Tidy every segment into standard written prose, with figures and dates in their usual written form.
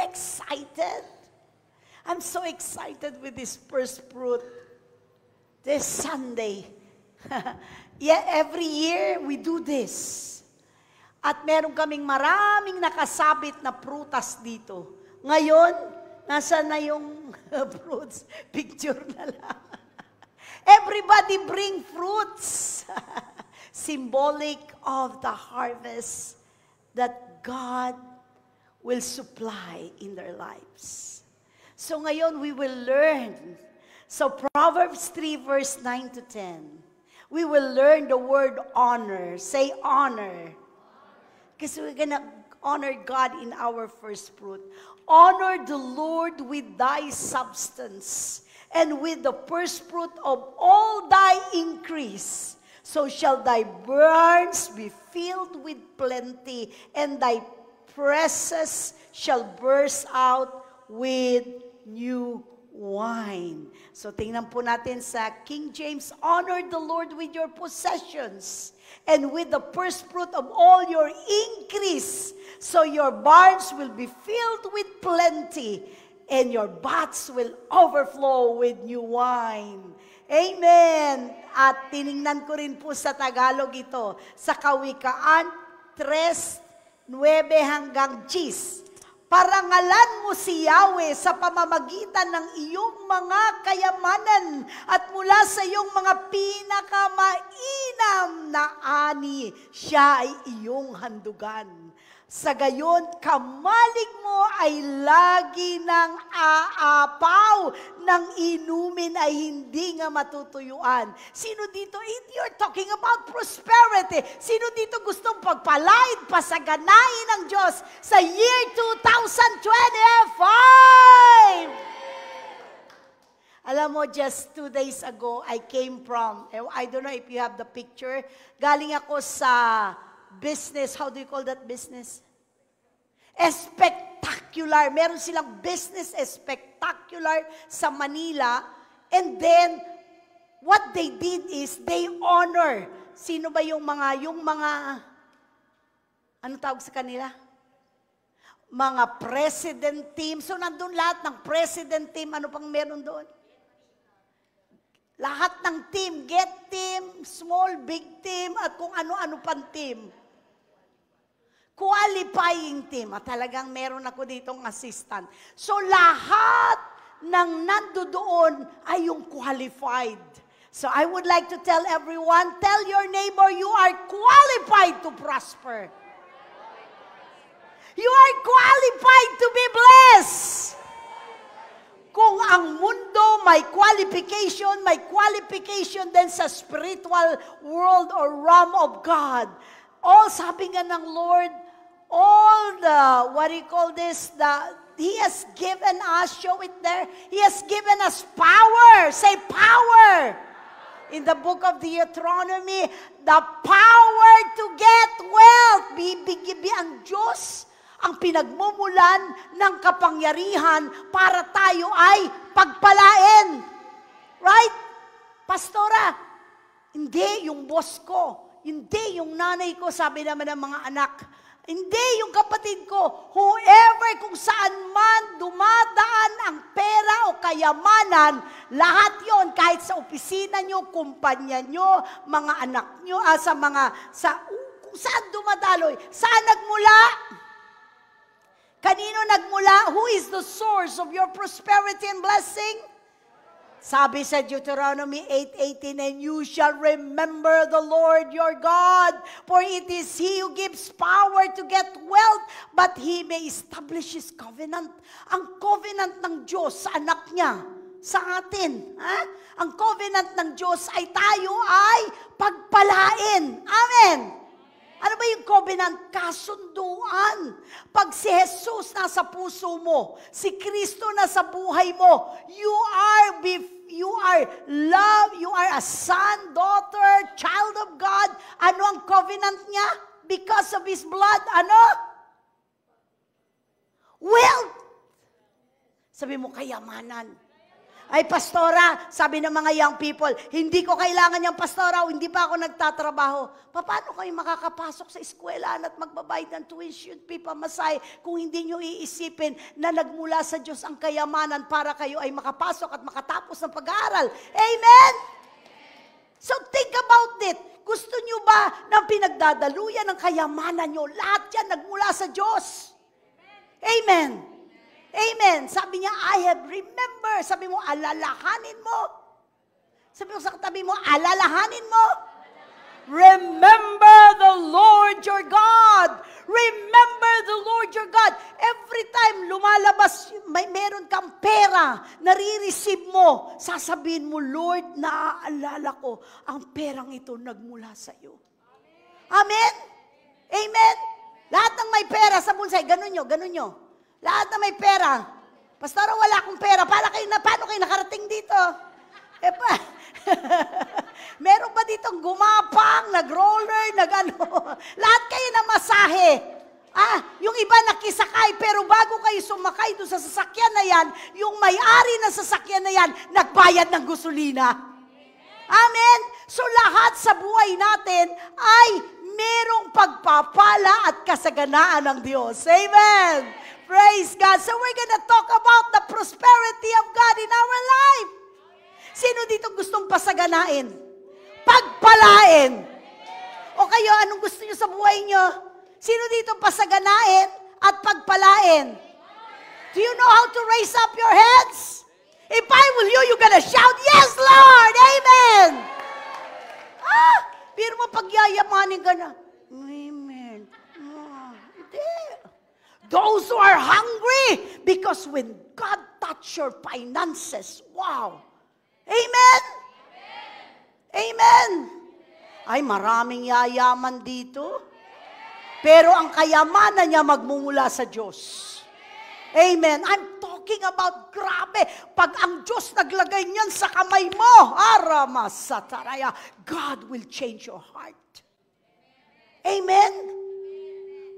excited? I'm so excited with this first fruit. This Sunday. Yeah, every year we do this. At meron kaming maraming nakasabit na prutas dito. Ngayon, nasa na yung fruits? Picture na lang. Everybody bring fruits. Symbolic of the harvest that God will supply in their lives. So ngayon, we will learn. So Proverbs 3 verse 9 to 10. We will learn the word honor. Say honor. Because we're gonna honor God in our first fruit. Honor the Lord with thy substance, and with the first fruit of all thy increase. So shall thy barns be filled with plenty, and thy presses shall burst out with new wine. So tingnan po natin sa King James, honor the Lord with your possessions and with the first fruit of all your increase. So your barns will be filled with plenty and your vats will overflow with new wine. Amen. At tiningnan ko rin po sa Tagalog ito, sa Kawikaan 3:9 hanggang 10. Parangalan mo si Yahweh sa pamamagitan ng iyong mga kayamanan at mula sa iyong mga pinakamainam na ani, siya ay iyong handugan. Sa gayon, kamalig mo ay lagi ng aapaw, ng inumin ay hindi nga matutuyuan. Sino dito, you're talking about prosperity. Sino dito gustong pagpalain, pasaganain ng Diyos sa year 2025? Alam mo, just 2 days ago, I came from, I don't know if you have the picture, galing ako sa business, how do you call that business? Spectacular. Meron silang business spectacular sa Manila. And then, what they did is, they honor. Sino ba yung mga, ano tawag sa kanila? Mga president team. So, nandun lahat ng president team. Ano pang meron doon? Lahat ng team, get team, small, big team, at kung ano-ano pang team. Qualifying team. At talagang meron ako ditong assistant. So lahat ng nandoon ay yung qualified. So I would like to tell everyone, tell your neighbor, you are qualified to prosper. You are qualified to be blessed. Kung ang mundo may qualification din sa spiritual world or realm of God. All, sabi nga ng Lord, all the, what do you call this, He has given us, show it there, He has given us power. Say power. In the book of Deuteronomy, the power to get wealth. Ang Diyos ang pinagmumulan ng kapangyarihan para tayo ay pagpalain. Right? Pastora, hindi yung boss ko, hindi yung nanay ko, sabi naman ng mga anak, hindi yung kapatid ko, whoever, kung saan man dumadaan ang pera o kayamanan, lahat yon kahit sa opisina nyo, kumpanya nyo, mga anak nyo, kung saan dumadaloy, saan nagmula? Kanino nagmula? Who is the source of your prosperity and blessing? Sabi sa Deuteronomy 8:18, and you shall remember the Lord your God, for it is He who gives power to get wealth, but He may establish His covenant. Ang covenant ng Diyos sa anak niya, sa atin. Ang covenant ng Diyos ay tayo ay pagpalain. Amen. Ano ba yung covenant? Kasunduan. Pag si Jesus nasa puso mo, si Kristo nasa buhay mo, you are love, you are a son, daughter, child of God. Ano ang covenant niya? Because of His blood, ano? Wealth. Sabi mo, kayamanan. Ay, pastora, sabi ng mga young people, hindi ko kailangan yung pastora o hindi pa ako nagtatrabaho. Paano kayo makakapasok sa eskwelahan at magbabayad ng tuition, pamasahe, kung hindi nyo iisipin na nagmula sa Diyos ang kayamanan para kayo ay makapasok at makatapos ng pag-aaral? Amen? So think about it. Gusto nyo ba na pinagdadaluyan ng kayamanan nyo? Lahat yan nagmula sa Diyos. Amen. Amen. Sabi niya, I have remember. Sabi mo, alalahanin mo. Sabi mo sa katabi mo, alalahanin mo. Remember the Lord your God. Remember the Lord your God. Every time lumalabas, meron kang pera, nare-receive mo, sasabihin mo, Lord, naaalala ko, ang perang ito nagmula sa iyo. Amen? Amen? Lahat ng may pera sa bunsay, ganun nyo. Lahat na may pera. Pastor, wala akong pera. Paano kayo nakarating dito? Meron ba ditong gumapang, nag-roller, lahat kayo na masahe. Yung iba nakisakay, pero bago kayo sumakay doon sa sasakyan na yan, yung may-ari ng sasakyan na yan, nagbayad ng gasolina. Amen? So lahat sa buhay natin ay merong pagpapala at kasaganaan ng Diyos. Amen? Praise God. So we're gonna talk about the prosperity of God in our life. Sino dito gustong pasaganain? Pagpalain. O kayo, anong gusto nyo sa buhay nyo? Sino dito pasaganain at pagpalain? Do you know how to raise up your heads? If I will you're gonna shout, yes, Lord! Amen! Pero mo pagyayamanin ka na, amen. Hindi. Those who are hungry, because when God touch your finances, wow! Amen? Amen? Ay, maraming yayaman dito. Pero ang kayamanan niya magmumula sa Diyos. Amen. I'm talking about grabe. Pag ang Diyos naglagay niyan sa kamay mo, aramasataraya, God will change your heart. Amen?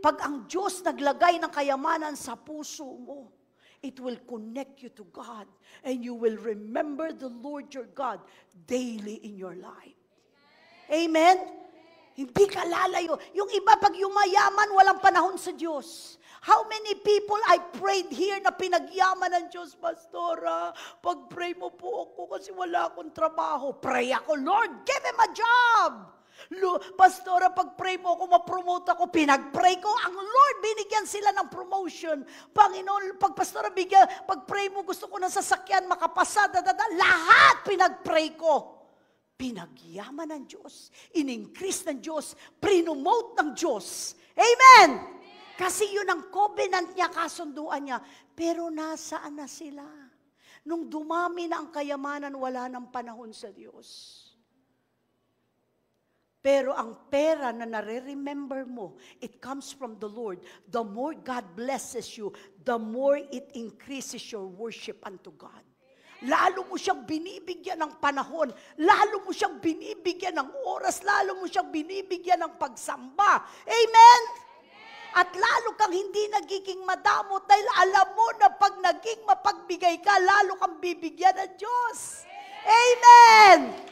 Pag ang Diyos naglagay ng kayamanan sa puso mo, it will connect you to God and you will remember the Lord your God daily in your life. Amen? Hindi ka lalayo. Yung iba pag yumayaman, walang panahon sa Diyos. How many people I prayed here na pinagyaman ng Diyos, Pastora, pag-pray mo po ako kasi wala akong trabaho. Pray ako, Lord, give him a job. Pastora, pag-pray mo ako, ma-promote ako, pinag-pray ko, ang Lord, binigyan sila ng promotion. Panginoon, Pastora, pag-pray mo, gusto ko ng sasakyan, makapasa, lahat pinag-pray ko. Pinagyaman ng Diyos, in-increase ng Diyos, prinomote ng Diyos. Amen! Kasi yun ang covenant niya, kasunduan niya. Pero nasaan na sila? Nung dumami na ang kayamanan, wala ng panahon sa Diyos. Pero ang pera na nare-remember mo, it comes from the Lord. The more God blesses you, the more it increases your worship unto God. Lalo mo siyang binibigyan ng panahon, lalo mo siyang binibigyan ng oras, lalo mo siyang binibigyan ng pagsamba. Amen? At lalo kang hindi nagiging madamot dahil alam mo na pag naging mapagbigay ka, lalo kang bibigyan ng Diyos. Amen!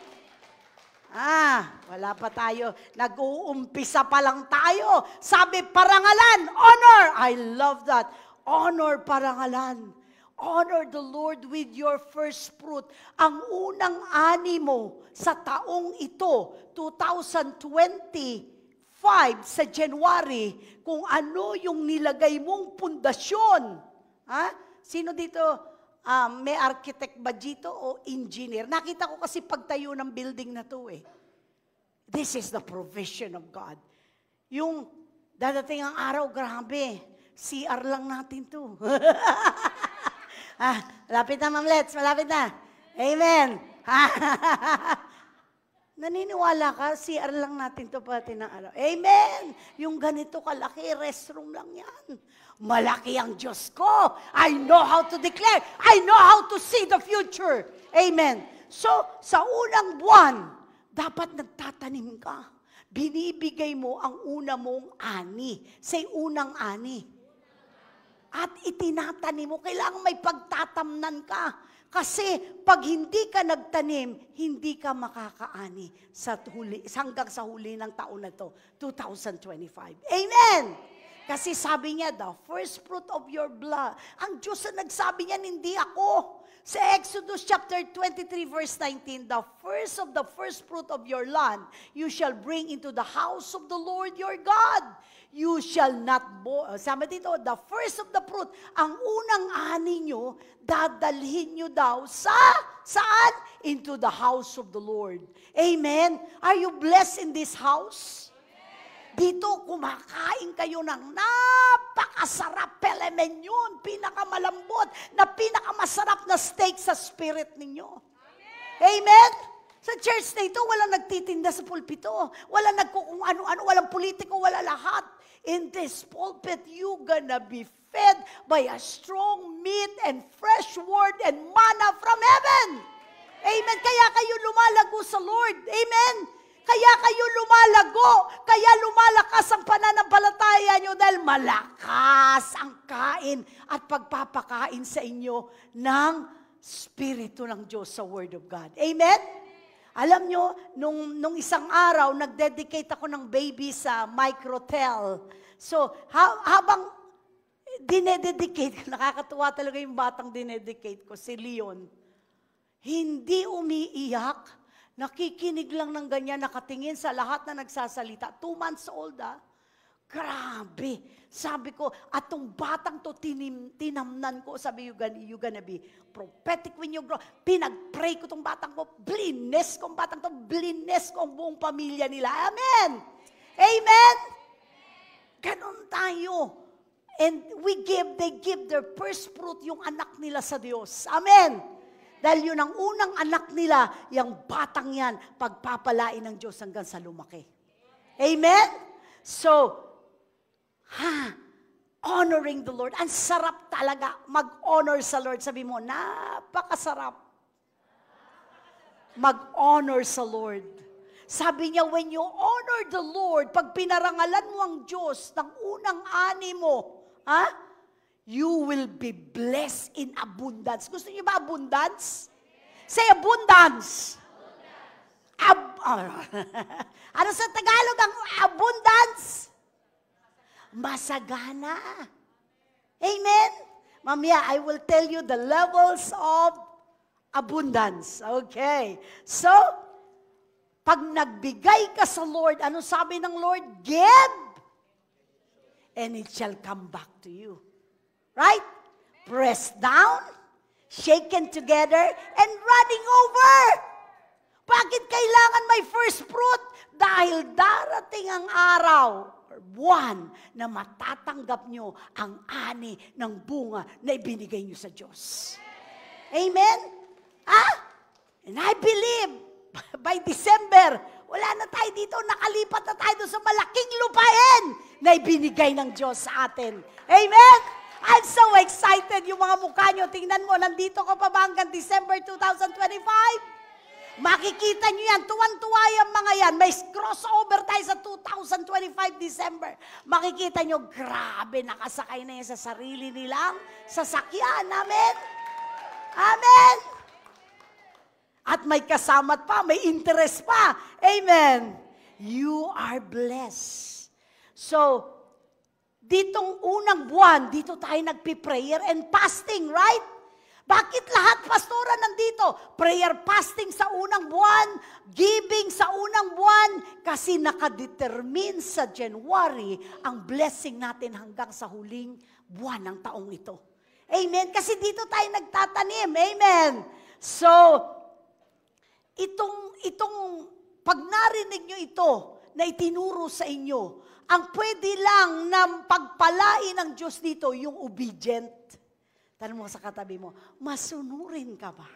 Wala pa tayo. Nag-uumpisa pa lang tayo. Sabi, parangalan, honor. I love that. Honor, parangalan. Honor the Lord with your first fruit. Ang unang ani mo sa taong ito, 2025, sa January, kung ano yung nilagay mong pundasyon. Sino dito, may architect ba dito o engineer? Nakita ko kasi pagtayo ng building na to eh. This is the provision of God. Yung dadating ang araw, grabe, CR lang natin to. Malapit na, Ma'am Let's, malapit na. Amen. Naniniwala ka, CR lang natin to pati ng araw. Amen! Yung ganito kalaki, restroom lang yan. Malaki ang Diyos ko. I know how to declare. I know how to see the future. Amen. So, sa unang buwan, dapat nagtatanim ka. Binibigay mo ang una mong ani. Say, unang ani. At itinatanim mo, kailangan may pagtatamnan ka. Kasi pag hindi ka nagtanim, hindi ka makakaani hanggang sa huli ng taon na to, 2025. Amen! Kasi sabi niya, the first fruit of your blood. Ang Diyos na nagsabi niyan, hindi ako. Sa Exodus chapter 23 verse 19, the first fruit of your land, you shall bring into the house of the Lord your God. You shall not sama dito, the first of the fruit, ang unang ani nyo, dadalhin nyo daw saan? Into the house of the Lord. Amen? Are you blessed in this house? Dito, kumakain kayo ng napakasarap pelemen yun, pinakamalambot, na pinakamasarap na steak sa spirit ninyo. Amen? Sa church na ito, walang nagtitinda sa pulpito. Walang nagkukung ano-ano, walang politiko, wala lahat. In this pulpit, you gonna be fed by a strong meat and fresh word and manna from heaven. Amen? Kaya kayo lumalago sa Lord. Amen? Kaya kayo lumalago. Kaya lumalakas ang pananampalataya nyo dahil malakas ang kain at pagpapakain sa inyo ng Spirito ng Diyos sa Word of God. Amen? Alam nyo, nung isang araw, nag-dedicate ako ng baby sa microtel. So, habang dinededicate, nakakatuwa talaga yung batang dinedicate ko, si Leon. Hindi umiiyak, nakikinig lang ng ganyan, nakatingin sa lahat na nagsasalita. 2 months old, Grabe. Sabi ko, at tong batang to tinamnan ko, sabi, you gonna be prophetic when you grow. Pinag-pray ko tong batang ko, blines ko ang batang to, blines ko ang buong pamilya nila. Amen! Amen! Ganon tayo. And they give their first fruit, yung anak nila sa Diyos. Amen! Dahil yun ang unang anak nila, yung batang yan, pagpapalain ng Diyos hanggang sa lumaki. Amen? So, honoring the Lord. Ang sarap talaga mag-honor sa Lord. Sabi mo, napakasarap mag-honor sa Lord. Sabi niya, when you honor the Lord, pag pinarangalan mo ang Diyos ng unang ani mo, you will be blessed in abundance. Gusto niyo ba abundance? Say abundance. Ano sa Tagalog ang abundance? Masagana. Amen? Mamaya, I will tell you the levels of abundance. Okay. So, pag nagbigay ka sa Lord, ano sabi ng Lord? Give, and it shall come back to you. Right? Pressed down, shaken together, and running over. Bakit kailangan may first fruit? Dahil darating ang araw, buwan, na matatanggap nyo ang ani ng bunga na ibinigay nyo sa Diyos. Amen? And I believe, by December, wala na tayo dito, nakalipat na tayo sa malaking lupain na ibinigay ng Diyos sa atin. Amen? I'm so excited. Yung mga mukha nyo, tingnan mo, nandito ka pa ba hanggang December 2025? Makikita nyo yan, tuwan-tuwa yung mga yan. May crossover tayo sa 2025 December. Makikita nyo, grabe, nakasakay na yan sa sarili nilang sasakyan. Amen? Amen? At may kasamat pa, may interest pa. Amen? You are blessed. So, ditong unang buwan, dito tayo nagpi-prayer and fasting, right? Bakit lahat, pastora, nandito? Prayer fasting sa unang buwan, giving sa unang buwan, kasi nakadetermine sa January ang blessing natin hanggang sa huling buwan ng taong ito. Amen? Kasi dito tayo nagtatanim. Amen? So, itong pag narinig nyo ito, na itinuro sa inyo, ang pwede lang na pagpalain ng Diyos dito, yung obedient. Tanong mo sa katabi mo, masunurin ka ba?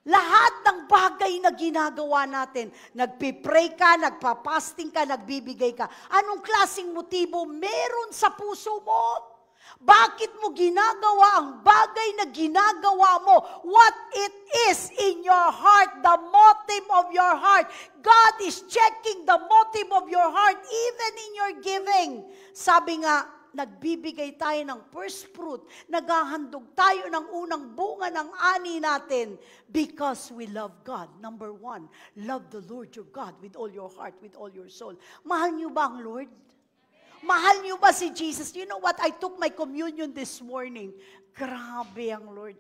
Lahat ng bagay na ginagawa natin, nagpipray ka, nagpapasting ka, nagbibigay ka. Anong klaseng motibo meron sa puso mo? Bakit mo ginagawa ang bagay na ginagawa mo? What it is in your heart, the motive of your heart. God is checking the motive of your heart even in your giving. Sabi nga, nagbibigay tayo ng first fruit, naghahandog tayo ng unang bunga ng ani natin because we love God. Number one, love the Lord your God with all your heart, with all your soul. Mahal niyo ba ang Lord? Mahal niyo ba si Jesus? You know what? I took my communion this morning. Grabe ang Lord.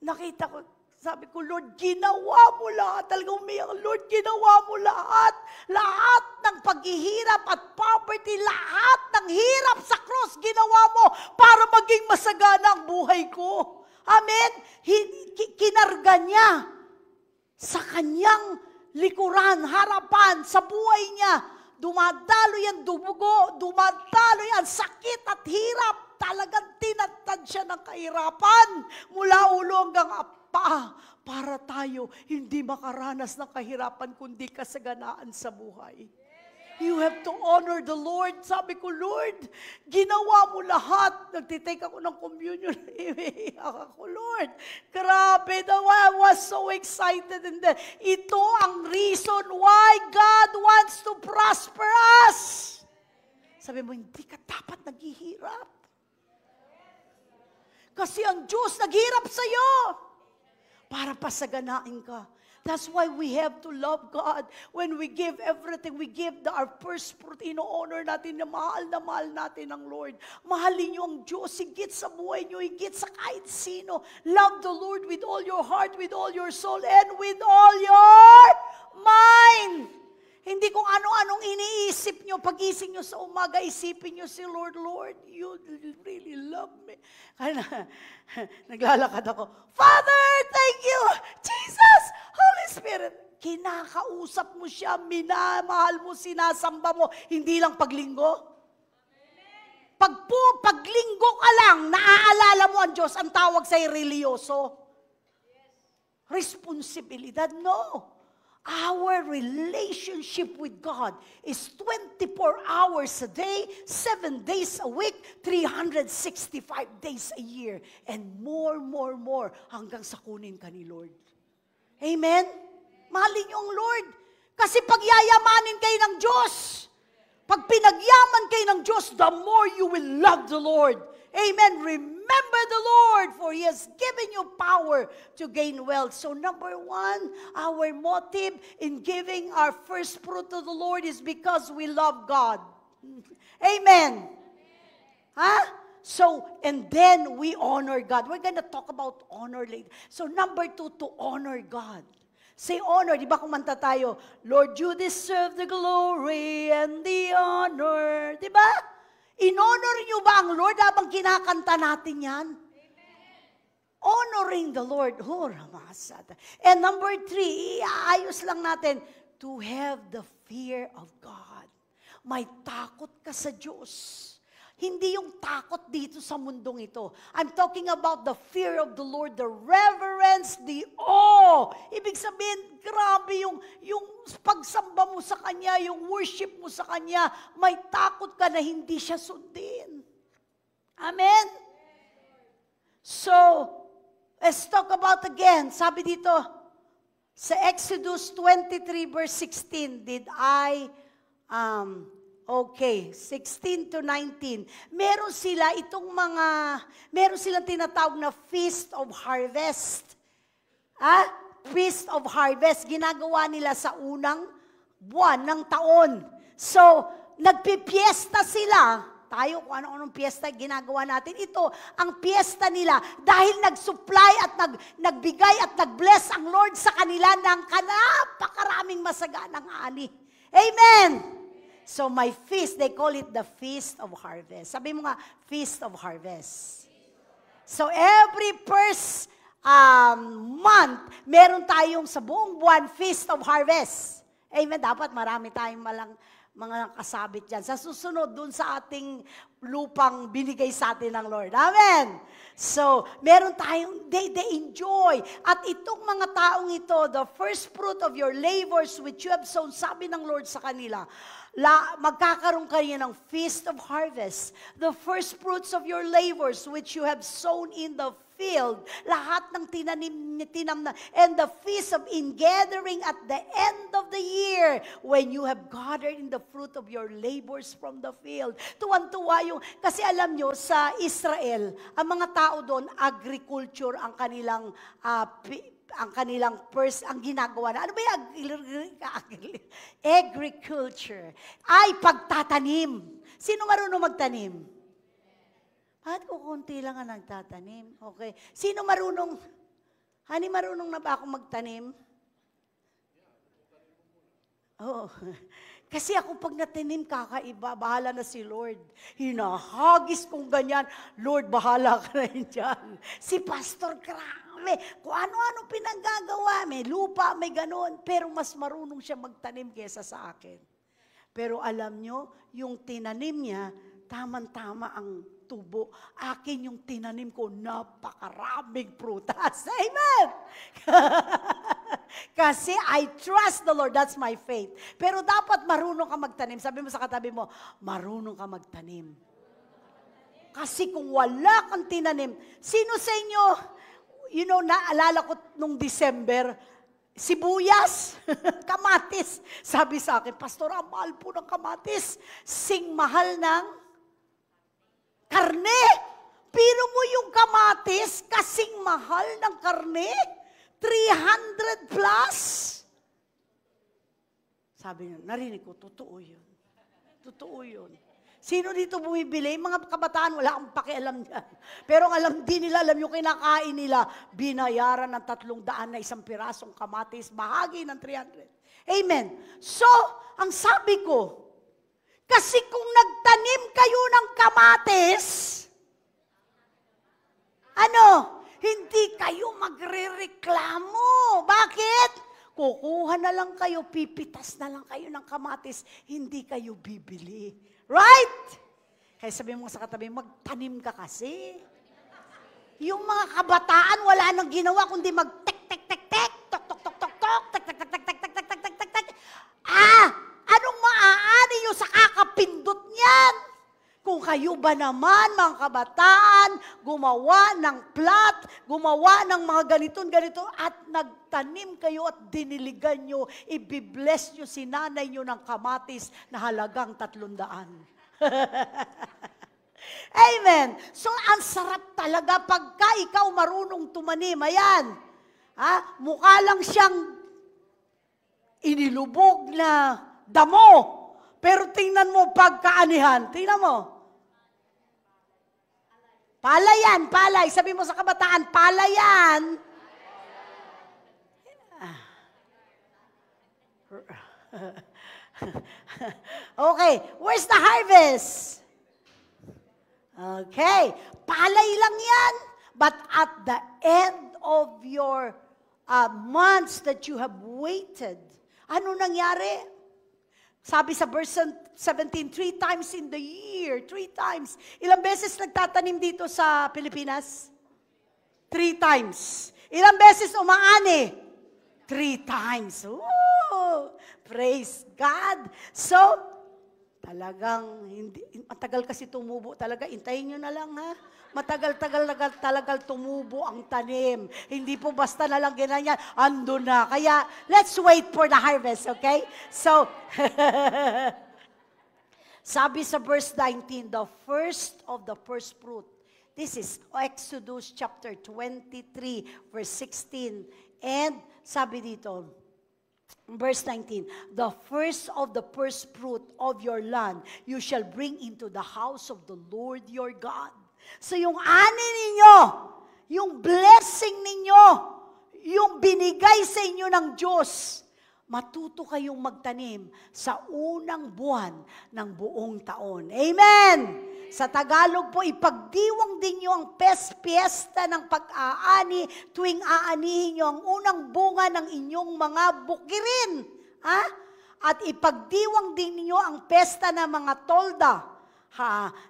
Nakita ko, sabi ko, Lord, ginawa mo lahat. Talagang umiyak, Lord, ginawa mo lahat. Lahat ng paghihirap at poverty, lahat ng hirap sa cross, ginawa mo para maging masagana ang buhay ko. Amen? Kinarga niya sa kanyang likuran, harapan, sa buhay niya. Dumadalo yan dugo, dumadalo yan sakit at hirap. Talagang tinatad siya ng kahirapan mula ulo hanggang paa para tayo hindi makaranas ng kahirapan kundi kasaganaan sa buhay. You have to honor the Lord. Sabi ko, Lord, ginawa mo lahat. Nagtitake ako ng communion. Iiyak ako, Lord. Grabe, I was so excited. And then, ito ang reason why God wants to prosper us. Sabi mo, hindi ka dapat naghihirap. Kasi ang Diyos naghirap sa'yo para pasaganain ka. That's why we have to love God. When we give everything, we give our first fruit, ino-honor natin na mahal natin ang Lord. Mahalin niyo ang Diyos, higit sa buhay niyo, higit sa kahit sino. Love the Lord with all your heart, with all your soul, and with all your mind. Hindi kung ano-anong iniisip nyo, pag-ising nyo sa umaga, isipin nyo si Lord, Lord, you really love me. Kaya naglalakad ako, Father, thank you, Jesus, Holy Spirit. Kinakausap mo siya, minamahal mo, sinasamba mo, hindi lang paglinggo. Paglinggo ka lang, naaalala mo ang Diyos, ang tawag sa'yo religyoso. Responsibilidad, no. Our relationship with God is 24 hours a day, 7 days a week, 365 days a year, and more, hanggang sa kunin ka ni Lord. Amen? Mahalin niyo ang Lord. Kasi pag yayamanin kayo ng Diyos, pag pinagyaman kayo ng Diyos, the more you will love the Lord. Amen. Remember the Lord, for He has given you power to gain wealth. So number one, our motive in giving our first fruit to the Lord is because we love God. Amen. Huh? So, and then we honor God. We're going to talk about honor later. So number two, to honor God. Say honor, di ba kumanta tayo, Lord, you deserve the glory and the honor. Di ba? In-honor niyo ba ang Lord habang kinakanta natin yan? Amen. Honoring the Lord. Oh, ramasada. And number three, iayos lang natin, to have the fear of God. May takot ka sa Diyos. Hindi yung takot dito sa mundong ito. I'm talking about the fear of the Lord, the reverence, the awe. Ibig sabihin, grabe yung pagsamba mo sa Kanya, yung worship mo sa Kanya, may takot ka na hindi siya sundin. Amen? So, let's talk about again. Sabi dito, sa Exodus 23 verse 16, Okay, 16 to 19. Meron silang tinatawag na Feast of Harvest. Feast of Harvest. Ginagawa nila sa unang buwan ng taon. So, nagpipiesta sila. Tayo, kung ano-anong piyesta ginagawa natin. Ito, ang piyesta nila, dahil nag-supply at nagbigay at nag-bless ang Lord sa kanila ng napakaraming masaganang ani. Amen! So my feast, they call it the Feast of Harvest. Sabi mo nga, Feast of Harvest. So every first month, meron tayong sa buong buwan, Feast of Harvest. Amen, dapat marami tayong mga kasabit dyan. Sa susunod, dun sa ating lupang binigay sa atin ng Lord. Amen! So, meron tayong, they enjoy. At itong mga taong ito, the first fruit of your labors which you have sown, sabi ng Lord sa kanila, Magkakaroon kayo ng feast of harvest. The first fruits of your labors which you have sown in the field. Lahat ng tinam na. And the feast of ingathering at the end of the year when you have gathered in the fruit of your labors from the field. Tuwan-tuwa yung, kasi alam nyo, sa Israel, ang mga tao doon, agriculture ang kanilang ang ginagawa na. Ano ba yung agriculture? Ay, pagtatanim. Sino marunong magtanim? Bakit ko konti lang ang nagtatanim? Okay. Sino marunong? Hani, marunong na ba ako magtanim? Oo. Kasi ako pag natanim, kakaiba, bahala na si Lord. Hinahagis kong ganyan, Lord, bahala ka na yun dyan. Si Pastor, grabe, kung ano-ano pinanggagawa, may lupa, may ganon, pero mas marunong siya magtanim kesa sa akin. Pero alam nyo, yung tinanim niya, tamang-tama ang tubo. Akin yung tinanim ko, napakaraming prutas. Amen! Kasi I trust the Lord. That's my faith. Pero dapat marunong ka magtanim. Sabi mo sa katabi mo, marunong ka magtanim. Kasi kung wala kang tinanim, sino sa inyo, naalala ko nung December, sibuyas, kamatis. Sabi sa akin, Pastor, ang mahal po ng kamatis. Sing mahal ng karne. Pero mo yung kamatis, kasing mahal ng karne. 300 plus. Sabi niya, narinig ko, totoo yun. Totoo yun. Sino dito bumibili? Mga kabataan, wala akong pakialam dyan. Pero alam din nila, alam yung kinakain nila, binayaran ng 300 na isang pirasong kamatis, bahagi ng 300. Amen. So, ang sabi ko, kasi kung nagtanim kayo ng kamatis, hindi kayo magrereklamo. Bakit? Kukuha na lang kayo, pipitas na lang kayo ng kamatis, hindi kayo bibili. Right? Kaya sabi mo sa katabi, magtanim ka kasi. Yung mga kabataan, wala nang ginawa, kundi mag-tek-tek-tek-tek, tok-tok-tok-tok-tok, tek-tek-tek-tek-tek-tek-tek-tek. Anong maaani nyo sa kakapindot niyan? Kung kayo ba naman, mga kabataan, gumawa ng plot, gumawa ng mga ganito, at nagtanim kayo at diniligan nyo, ibibless nyo si nanay nyo ng kamatis na halagang 300. Amen. So, ang sarap talaga pagka ikaw marunong tumanim. Ayan. Mukha lang siyang inilubog na damo. Pero tingnan mo pagkaanihan. Tingnan mo. Palayan, palay. Sabi mo sa kabataan, palayan. Okay, where's the harvest? Okay, palay lang yan. But at the end of your months that you have waited, ano nangyari? Sabi sa verse 17, 3 times in the year, 3 times. Ilang beses nagtatanim dito sa Pilipinas? 3 times. Ilang beses umaani? 3 times. Ooh, praise God. So, talagang, matagal kasi tumubo talaga. Intayin nyo na lang, ha? Matagal-tagal tumubo ang tanim. Hindi po basta na lang ganyan, ando na. Kaya, let's wait for the harvest, okay? So, sabi sa verse 19, the first of the first fruit. This is Exodus chapter 23, verse 16. And sabi dito, verse 19, the first of the first fruit of your land, you shall bring into the house of the Lord your God. So yung ani ninyo, yung blessing ninyo, yung binigay sa inyo ng Diyos, matuto kayong magtanim sa unang buwan ng buong taon. Amen! Sa Tagalog po, ipagdiwang din nyo ang piyesta ng pag-aani tuwing aanihin nyo ang unang bunga ng inyong mga bukirin. At ipagdiwang din ninyo ang pesta ng mga tolda.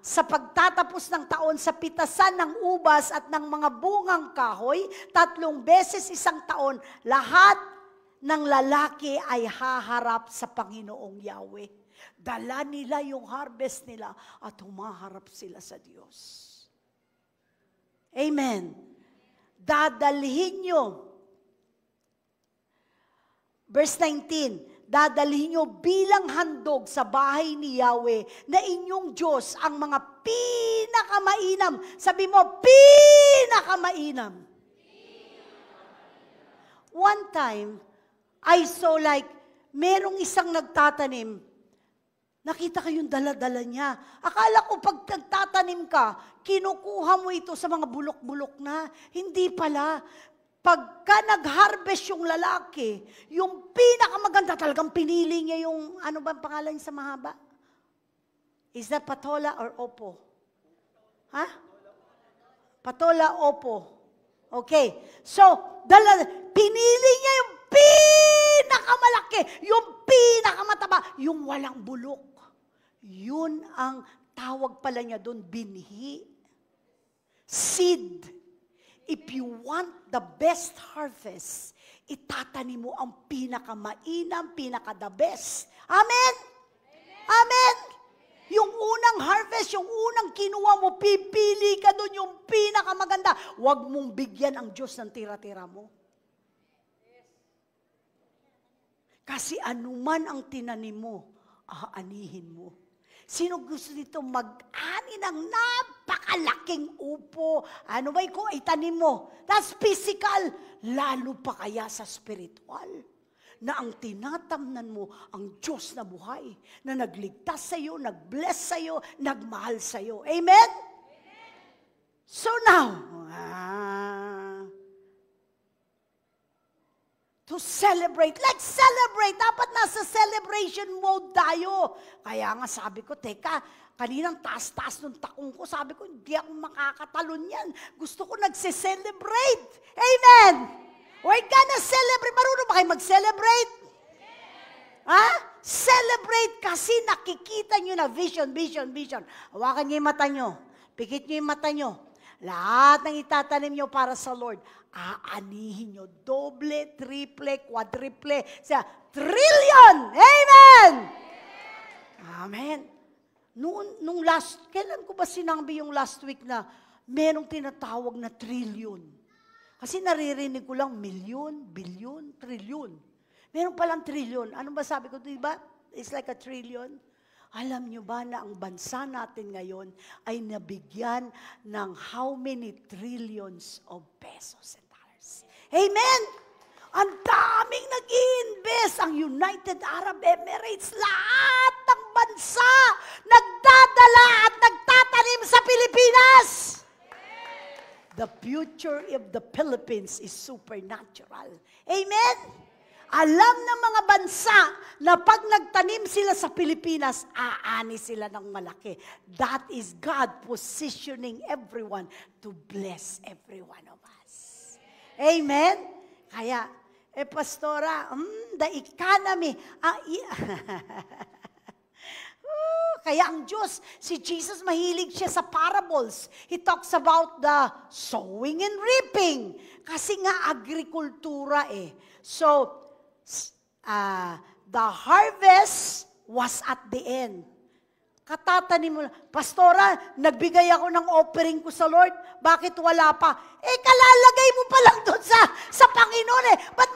Sa pagtatapos ng taon sa pitasan ng ubas at ng mga bungang kahoy, 3 beses isang taon, lahat ng lalaki ay haharap sa Panginoong Yahweh. Dala nila yung harvest nila at humaharap sila sa Diyos. Amen. Dadalhin nyo. Verse 19, dadalhin nyo bilang handog sa bahay ni Yahweh na inyong Diyos ang mga pinakamainam. Sabi mo, pinakamainam. One time, I saw like, merong isang nagtatanim, nakita ko yung dala-dala niya. Akala ko pag nagtatanim ka, kinukuha mo ito sa mga bulok-bulok na. Hindi pala. Pagka nag-harvest yung lalaki, yung pinakamaganda talagang pinili niya yung, ano ba ang pangalan niya sa mahaba? Is that patola or opo? Ha? Patola, opo. Okay. So, pinili niya yung pinakamalaki, yung pinakamataba, yung walang bulok. Yun ang tawag pala niya doon, binhi. Seed. If you want the best harvest, itatanim mo ang pinakamainam, pinaka-the best. Amen? Amen? Yung unang harvest, yung unang kinuha mo, pipili ka doon yung pinakamaganda. Huwag mong bigyan ang Diyos ng tira-tira mo. Kasi anuman ang tinanim mo, aanihin mo. Sino gusto dito mag-ani ng napakalaking upo? Ano ba ko itanim mo? That's physical. Lalo pa kaya sa spiritual. Na ang tinatamnan mo, ang Diyos na buhay, na nagligtas sa iyo, nag-bless sa iyo, nagmahal sa iyo. Amen? So now, to celebrate. Let's celebrate. Dapat nasa celebration mode tayo. Kaya nga sabi ko, teka, kaninang taas-taas ng takong ko, sabi ko, hindi ako makakatalon yan. Gusto ko nagse-celebrate. Amen! We're gonna celebrate. Marunong ba kayo mag-celebrate? Ha? Celebrate kasi nakikita nyo na vision. Hawakan nyo yung mata nyo. Pikit nyo yung mata nyo. Lahat ng itatanim nyo para sa Lord, aanihin nyo. Doble, triple, quadruple, trillion! Amen! Amen. Nung kailan ko ba sinabi yung last week na merong tinatawag na trillion? Kasi naririnig ko lang milyon, bilyon, trillion. Meron palang trillion. Ano ba sabi ko? Diba? It's like a trillion. Alam nyo ba na ang bansa natin ngayon ay nabigyan ng how many trillions of pesos and dollars? Amen! Ang daming nag-i-invest. Ang United Arab Emirates, lahat ng bansa nagdadala at nagtatanim sa Pilipinas. The future of the Philippines is supernatural. Amen? Alam ng mga bansa na pag nagtanim sila sa Pilipinas, aani sila ng malaki. That is God positioning everyone to bless every one of us. Amen? Kaya, pastora, the economy, kaya ang Diyos, si Jesus mahilig siya sa parables. He talks about the sowing and reaping. Kasi nga agrikultura eh. So, the harvest was at the end. Katatanim mo, pastora, nagbigay ako ng offering ko sa Lord, bakit wala pa? Kalalagay mo pa lang doon sa Panginoon eh. Ba't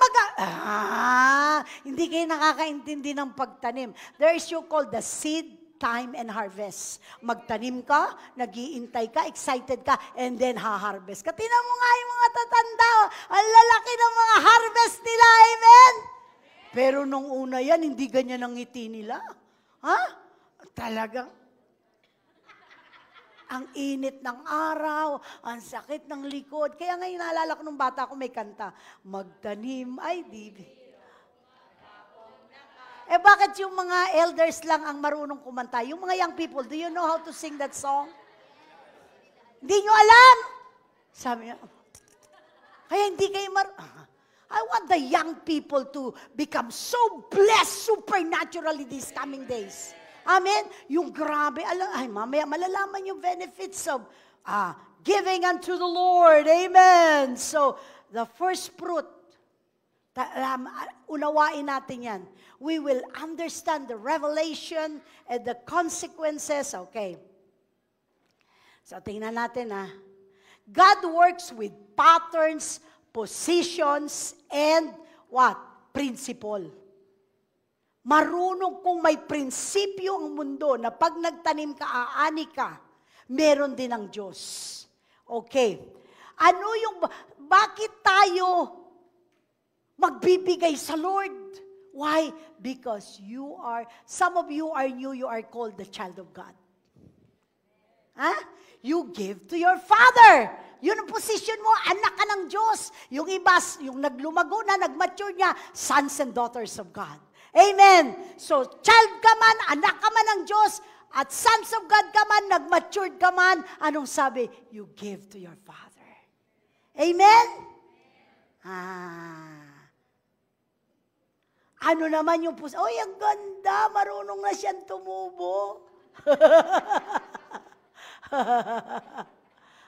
hindi kayo nakakaintindi ng pagtanim. There is you called the seed time and harvest. Magtanim ka, nag-iintay ka, excited ka, and then ha-harvest ka. Tingnan mo nga yung mga tatanda, ang lalaki ng mga harvest nila, amen? Pero nung una yan, hindi ganyan ang ngiti nila. Ha? Talagang, ang init ng araw, ang sakit ng likod. Kaya ngayon naalala ko nung bata ko may kanta, magtanim ay di. Bakit yung mga elders lang ang marunong kumanta? Yung mga young people, do you know how to sing that song? Hindi nyo alam. Sabi niya, kaya hindi kayo I want the young people to become so blessed supernaturally these coming days. Amen? Yung grabe, mamaya malalaman yung benefits of giving unto the Lord. Amen. So, the first fruit, Unawain natin yan. We will understand the revelation and the consequences. Okay. So, tingnan natin God works with patterns, positions, and what? Principle. Marunong kung may prinsipyo ang mundo na pag nagtanim ka, aani ka, meron din ang Diyos. Okay. Bakit tayo magbibigay sa Lord? Why? Because some of you are new, you are called the child of God. You give to your Father. Yun ang position mo, anak ka ng Diyos. Yung iba, yung naglumago na, nagmature niya, sons and daughters of God. Amen. So, child ka man, anak ka man ng Diyos, at sons of God ka man, nagmatured ka man, anong sabi? You give to your Father. Amen? Ano naman yung puso? Oy, ang ganda, marunong na siyang tumubo.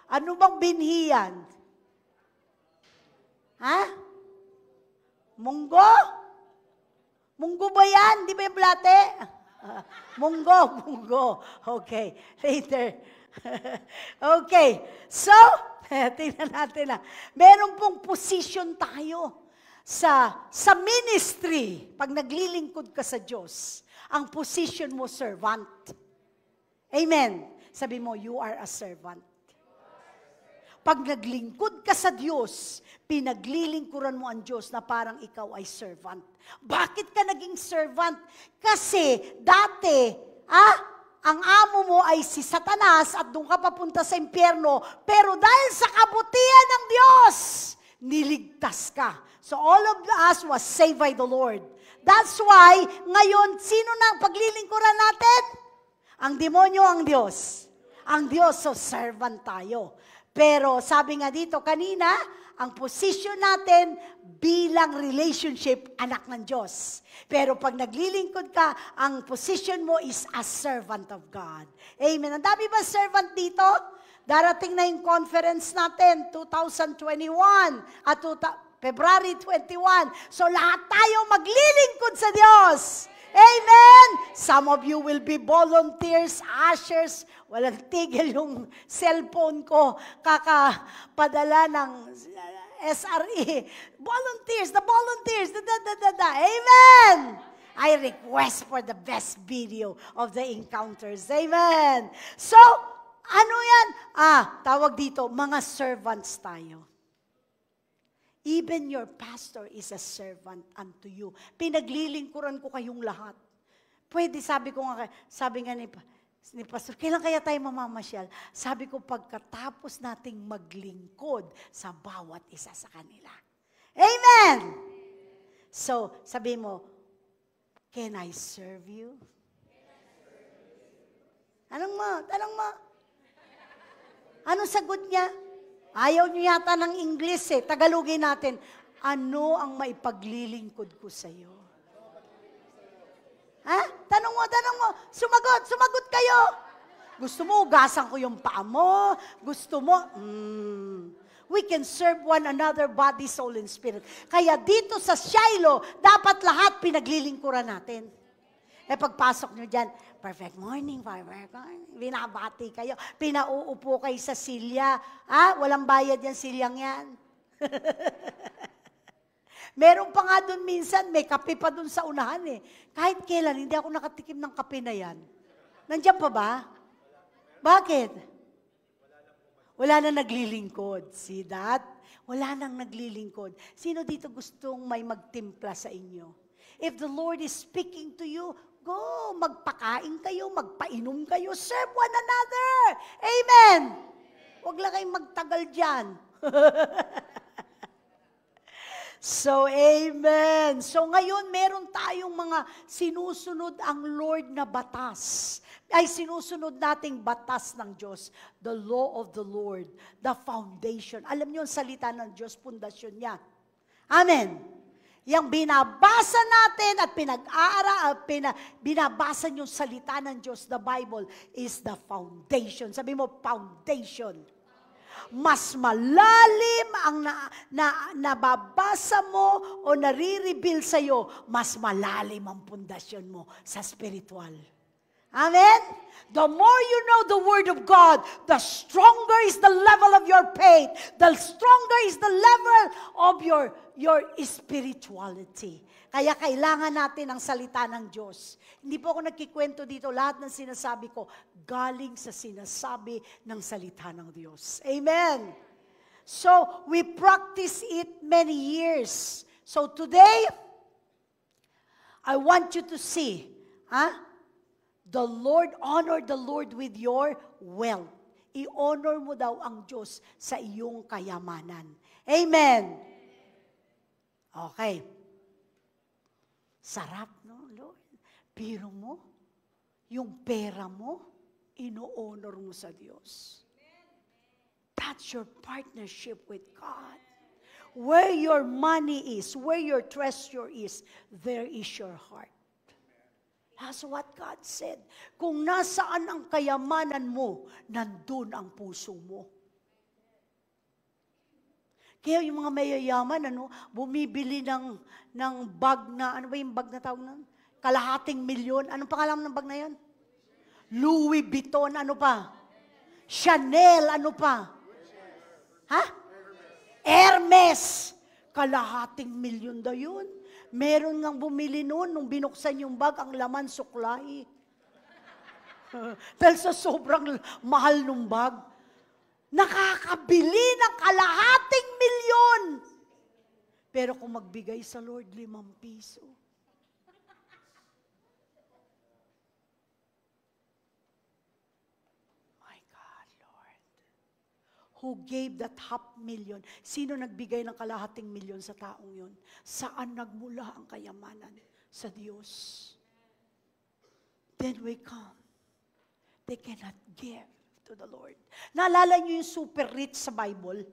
Ano bang binhi yan? Munggo? Munggo ba yan? Di ba yung blate? Munggo. Okay, later. Okay, so, tingnan natin meron pong position tayo sa ministry. Pag naglilingkod ka sa Diyos, ang position mo, servant. Amen. Sabi mo, you are a servant. Pag naglingkod ka sa Diyos, pinaglilingkuran mo ang Diyos na parang ikaw ay servant. Bakit ka naging servant? Kasi dati, ang amo mo ay si Satanas at doon ka papunta sa impyerno, pero dahil sa kabutihan ng Diyos, niligtas ka. So all of us was saved by the Lord. That's why, ngayon, sino na ang paglilingkuran natin? Ang demonyo, ang Diyos. Ang Diyos, so servant tayo. Pero sabi nga dito kanina, ang position natin bilang relationship, anak ng Diyos. Pero pag naglilingkod ka, ang position mo is a servant of God. Amen. Ang dami ba servant dito? Darating na yung conference natin, 2021 at February 21. So lahat tayo maglilingkod sa Diyos. Amen! Some of you will be volunteers, ushers. Walang tigil yung cellphone ko. Kakapadala ng SRE. Volunteers, the volunteers. Amen! I request for the best video of the encounters. Amen! So, ano yan? Tawag dito, mga servants tayo. Even your pastor is a servant unto you. Pinaglilingkuran ko kayong lahat. Pwede, sabi nga ni Pastor, kailan kaya tayo mamamasyal? Sabi ko, pagkatapos nating maglingkod sa bawat isa sa kanila. Amen! So, sabi mo, can I serve you? Tanong mo. Anong sagot niya? Ayaw niyo yata ng English Tagalogin natin. Ano ang maipaglilingkod ko sa iyo? Tanong mo. Sumagot kayo. Gusto mo, ugasan ko yung paa mo. Gusto mo, we can serve one another, body, soul, and spirit. Kaya dito sa Shiloh, dapat lahat pinaglilingkuran natin. Pagpasok nyo dyan, perfect morning, binabati kayo, pinauupo kayo sa silya. Walang bayad yan, silyang yan. Meron pa nga doon minsan, may kape pa doon sa unahan Kahit kailan, hindi ako nakatikim ng kape na yan. Nandiyan pa ba? Bakit? Wala na naglilingkod. See that? Wala nang naglilingkod. Sino dito gustong may magtimpla sa inyo? If the Lord is speaking to you, go, magpakain kayo, magpainom kayo, serve one another. Amen! Huwag lang kayong magtagal dyan. So, amen. So, ngayon, meron tayong mga sinusunod ang Lord na batas. Ay, sinusunod nating batas ng Diyos. The law of the Lord, the foundation. Alam niyo, ang salita ng Diyos, pundasyon niya. Amen. Yang binabasa natin at binabasa yung salita ng Diyos, the Bible, is the foundation. Sabi mo, foundation. Mas malalim ang nababasa mo o nare-reveal sa'yo, mas malalim ang pundasyon mo sa spiritual. Amen? The more you know the Word of God, the stronger is the level of your faith. The stronger is the level of your spirituality. Kaya kailangan natin ang salita ng Diyos. Hindi po ako nagkikwento dito. Lahat ng sinasabi ko, galing sa sinasabi ng salita ng Diyos. Amen. So, we practice it many years. So, today, I want you to see, honor the Lord with your wealth. I-honor mo daw ang Diyos sa iyong kayamanan. Amen. Okay. Sarap, no, Lord? Pero mo, yung pera mo, ino-honor mo sa Diyos. That's your partnership with God. Where your money is, where your treasure is, there is your heart. That's what God said. Kung nasaan ang kayamanan mo, nandun ang puso mo. Kaya yung mga mayayaman, bumibili ng bag na, ano ba yung bag na tawag nun? Kalahating milyon. Anong pangalan ng bag na yan? Louis Vuitton, ano pa? Chanel, ano pa? Ha? Hermes. Kalahating milyon daw yun. Meron ngang bumili noon, nung binuksan yung bag, ang laman suklay. Dahil sa sobrang mahal ng bag, nakakabili ng kalahating milyon. Pero kung magbigay sa Lord, 5 piso. My God, Lord. Who gave that 500,000? Sino nagbigay ng kalahating milyon sa taong yun? Saan nagmula ang kayamanan? Sa Diyos. Then we come. They cannot give to the Lord. Naalala niyo yung super rich sa Bible?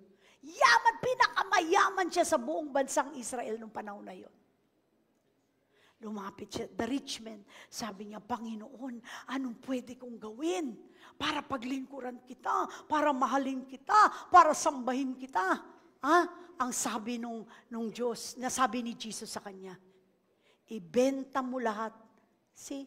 Yaman, pinakamayaman siya sa buong bansang Israel nung panahon na yun. Lumapit siya, the rich man, sabi niya, Panginoon, anong pwede kong gawin para paglingkuran kita, para mahalin kita, para sambahin kita? Ang sabi nung Diyos, nasabi ni Jesus sa kanya, ibenta mo lahat. See,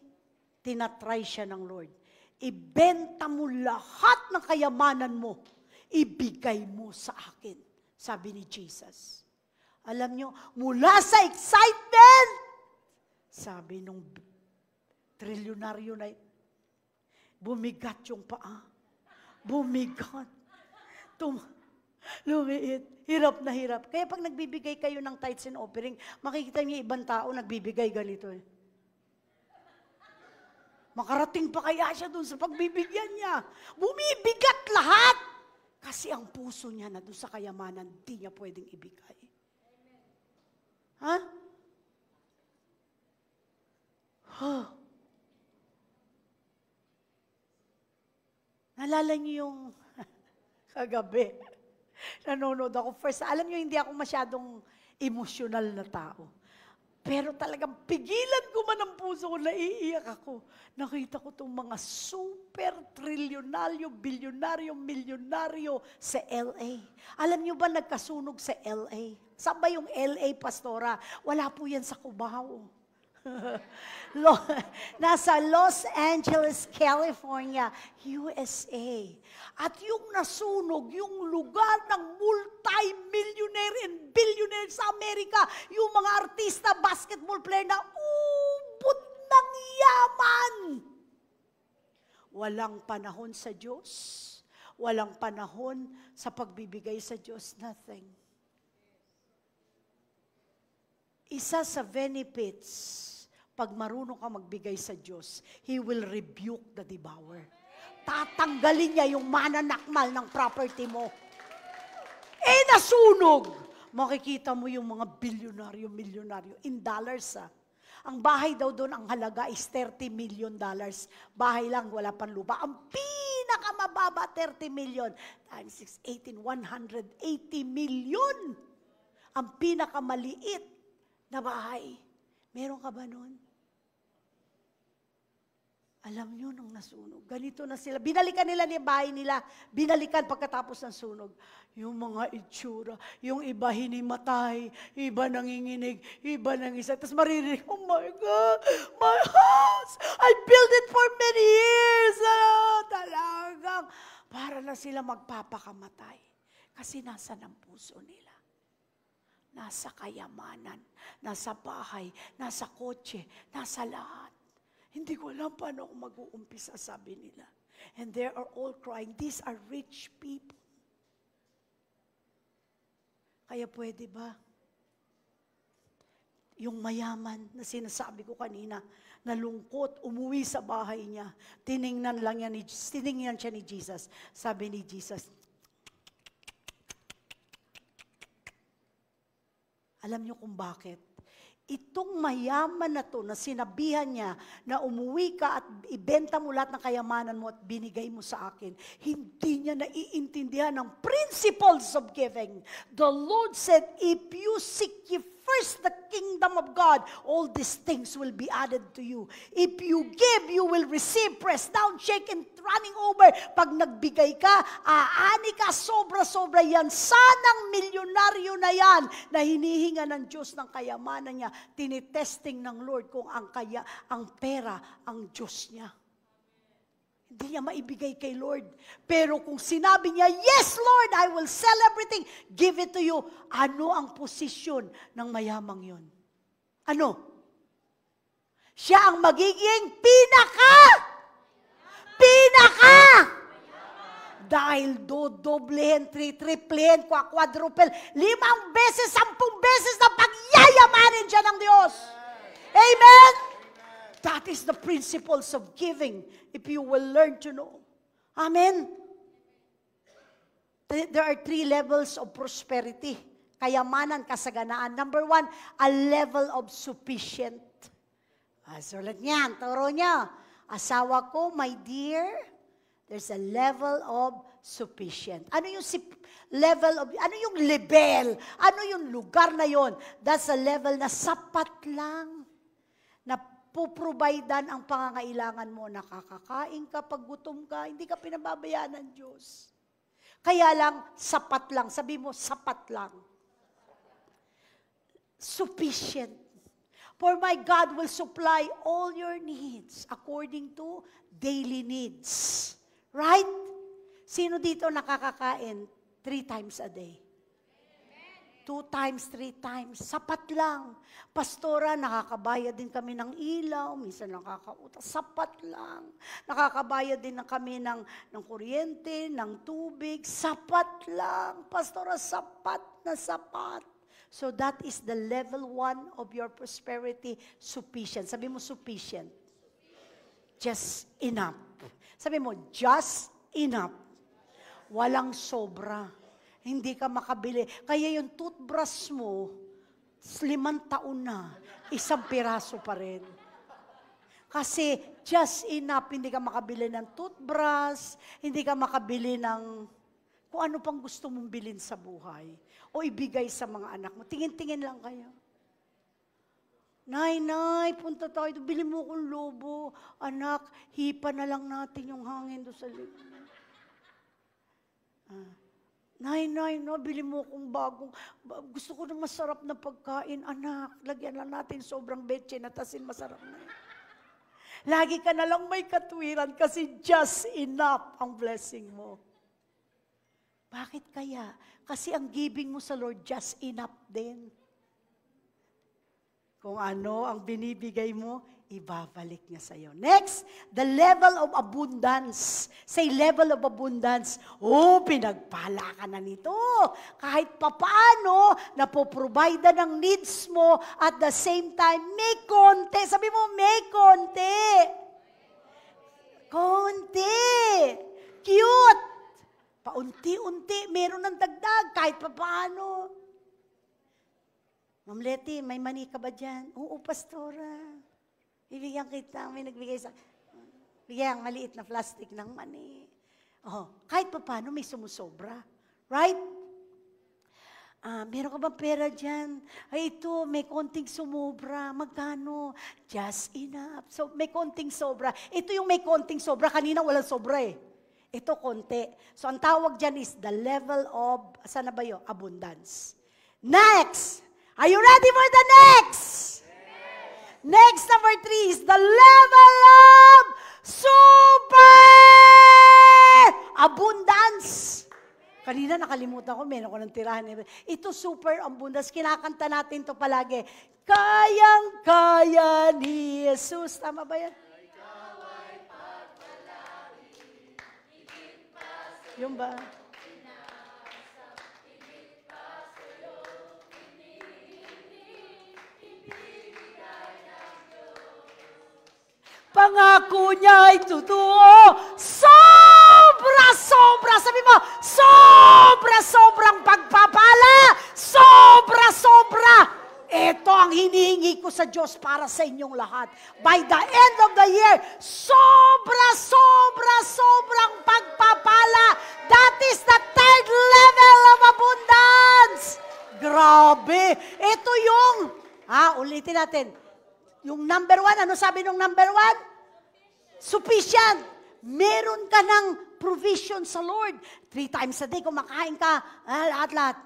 tinatry siya ng Lord. Ibenta mo lahat ng kayamanan mo. Ibigay mo sa akin. Sabi ni Jesus. Alam nyo, mula sa excitement, sabi nung trilyonaryo na, bumigat yung paa. Bumigat. Lumiit. Hirap na hirap. Kaya pag nagbibigay kayo ng tithes and offering, makikita niyo ibang tao nagbibigay ganito eh. Makarating pa kaya siya doon sa pagbibigyan niya. Bumibigat lahat. Kasi ang puso niya na doon sa kayamanan, di niya pwedeng ibigay. Ha? Nalala niyo yung kagabi. Nanonood ako. First, alam niyo, hindi ako masyadong emosyonal na tao. Pero talagang pigilan ko man ang puso ko, naiiyak ako. Nakita ko itong mga super trilyonaryo, bilyonaryo, milyonaryo sa LA. Alam niyo ba nagkasunog sa LA? Saan ba yung LA, Pastora? Wala po yan sa Cubao. Nasa Los Angeles, California, USA. At yung nasunog, yung lugar ng multi-millionaire and billionaire sa Amerika, yung mga artista, basketball player na ubod ng yaman. Walang panahon sa Diyos. Walang panahon sa pagbibigay sa Diyos. Nothing. Isa sa benefits, pag marunong ka magbigay sa Diyos, He will rebuke the devourer. Tatanggalin niya yung mananakmal ng property mo. Nasunog! Makikita mo yung mga bilyonaryo, milyonaryo, in dollars Ang bahay daw doon, ang halaga is $30 million. Bahay lang, wala pang lupa. Ang pinakamababa, 30 million. Times 6, 18, 180 million. Ang pinakamaliit na bahay. Meron ka ba nun? Alam nyo, nung nasunog, ganito na sila. Binalikan nila yung bahay nila. Binalikan pagkatapos ng sunog. Yung mga itsura, yung iba hinimatay, iba nanginginig, iba nangisa. Tapos maririnig, oh my God, my house, I built it for many years. Talagang, para na sila magpapakamatay. Kasi nasa ng puso nila. Nasa kayamanan, nasa bahay, nasa kotse, nasa lahat. Hindi ko alam paano ako mag-uumpisa, sabi nila. And they are all crying, these are rich people. Kaya pwede ba? Yung mayaman na sinasabi ko kanina, nalungkot, umuwi sa bahay niya, tiningnan siya ni Jesus. Sabi ni Jesus, alam niyo kung bakit? Itong mayaman na to na sinabihan niya na umuwi ka at ibenta mo lahat ng kayamanan mo at binigay mo sa akin, hindi niya naiintindihan ang principles of giving. The Lord said, if you seek ye first the kingdom of God, all these things will be added to you. If you give, you will receive, pressed down, shaken, running over. Pag nagbigay ka, aani ka, sobra-sobra yan. Sanang milyonaryo na yan na hinihinga ng Diyos ng kayamanan niya. Tinitesting ng Lord kung ang pera, ang Diyos niya. Hindi niya maibigay kay Lord. Pero kung sinabi niya, yes Lord, I will sell everything, give it to you. Ano ang posisyon ng mayamang yun? Ano? Siya ang magiging pinaka! Dahil dodoblehin, triplehin, quadruple, 5 beses, 10 beses na pagyayamanin siya ng Diyos. Amen? That is the principles of giving, if you will learn to know. Amen? There are 3 levels of prosperity. Kayamanan, kasaganaan. Number 1, a level of sufficient. Sulat niyan, turo niya. Asawa ko, my dear, there's a level of sufficient. Ano yung level? Ano yung lugar na yon? That's a level na sapat lang. Na puprovidean ang pangangailangan mo. Nakakakain ka, pag gutom ka, hindi ka pinababayaan ng Diyos. Kaya lang, sapat lang. Sabi mo, sapat lang. Sufficient. For my God will supply all your needs according to daily needs. Right? Sino dito nakakakain 3 times a day? 2 times, 3 times. Sapat lang. Pastora, nakakabayad din kami ng ilaw. Minsan nakakautas. Sapat lang. Nakakabayad din kami ng kuryente, ng tubig. Sapat lang. Pastora, sapat na sapat. So that is the level 1 of your prosperity, sufficient. Sabi mo, sufficient. Just enough. Sabi mo, just enough. Walang sobra. Hindi ka makabili. Kaya yung toothbrush mo, 5 taon na, 1 piraso pa rin. Kasi just enough, hindi ka makabili ng toothbrush, hindi ka makabili ng kung ano pang gusto mong bilhin sa buhay o ibigay sa mga anak mo. Tingin-tingin lang kayo. Nay, punta tayo. Bili mo kong lobo. Anak, hipa na lang natin yung hangin doon sa likod. Nay, bili mo kong bagong, gusto ko ng masarap na pagkain. Anak, lagyan lang natin sobrang betche na tasin masarap na yun. Lagi ka na lang may katwiran kasi just enough ang blessing mo. Bakit kaya? Kasi ang giving mo sa Lord, just enough din. Kung ano ang binibigay mo, ibabalik niya sa iyo. Next, the level of abundance. Say, level of abundance. Pinagpala ka na nito. Kahit papaano, napoprovide ng needs mo at the same time, may konti. Sabi mo, may konti. Konti. Cute. Paunti-unti, meron ng dagdag, kahit pa paano. Ma'am Letty, may mani ka ba dyan? Oo, pastora. Bibigyan kita, may nagbigay sa... Bigyan maliit na plastic ng mani. Kahit pa paano, may sumusobra. Right? Meron ka bang pera dyan? Ay, ito, may konting sumobra. Magkano? Just enough. So, may konting sobra. Ito yung may konting sobra. Kanina walang sobra eh. Ito, konti. So, ang tawag dyan is the level of, saan na ba yun? Abundance. Next! Are you ready for the next? Next, number 3 is the level of super abundance. Kanina nakalimutan ko, meron ko ng tirahan. Ito super abundance. Kinakanta natin to palagi. Kayang-kaya ni Jesus. Tama ba yan? Yung ba? Pangako niya ay totoo. Sobra-sobra. Sabi mo, sobra-sobrang pagpapala. Sobra-sobra. Ito ang hinihingi ko sa Diyos para sa inyong lahat. By the end of the year, sobrang pagpapala. That is the third level of abundance. Grabe. Ito yung, ulitin natin. Yung number 1, ano sabi nung number 1? Sufficient. Meron ka ng provision sa Lord. 3 times a day, kumakain ka, lahat-lahat.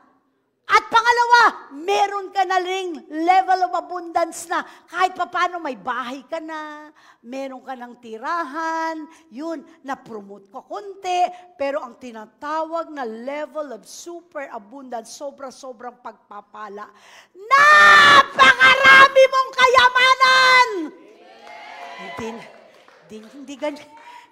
At pangalawa, meron ka na ring level of abundance na kahit paano may bahay ka na, meron ka ng tirahan, yun, na-promote ka konti, pero ang tinatawag na level of super abundance, sobrang pagpapala. Napakarami mong kayamanan! Hindi ganyan.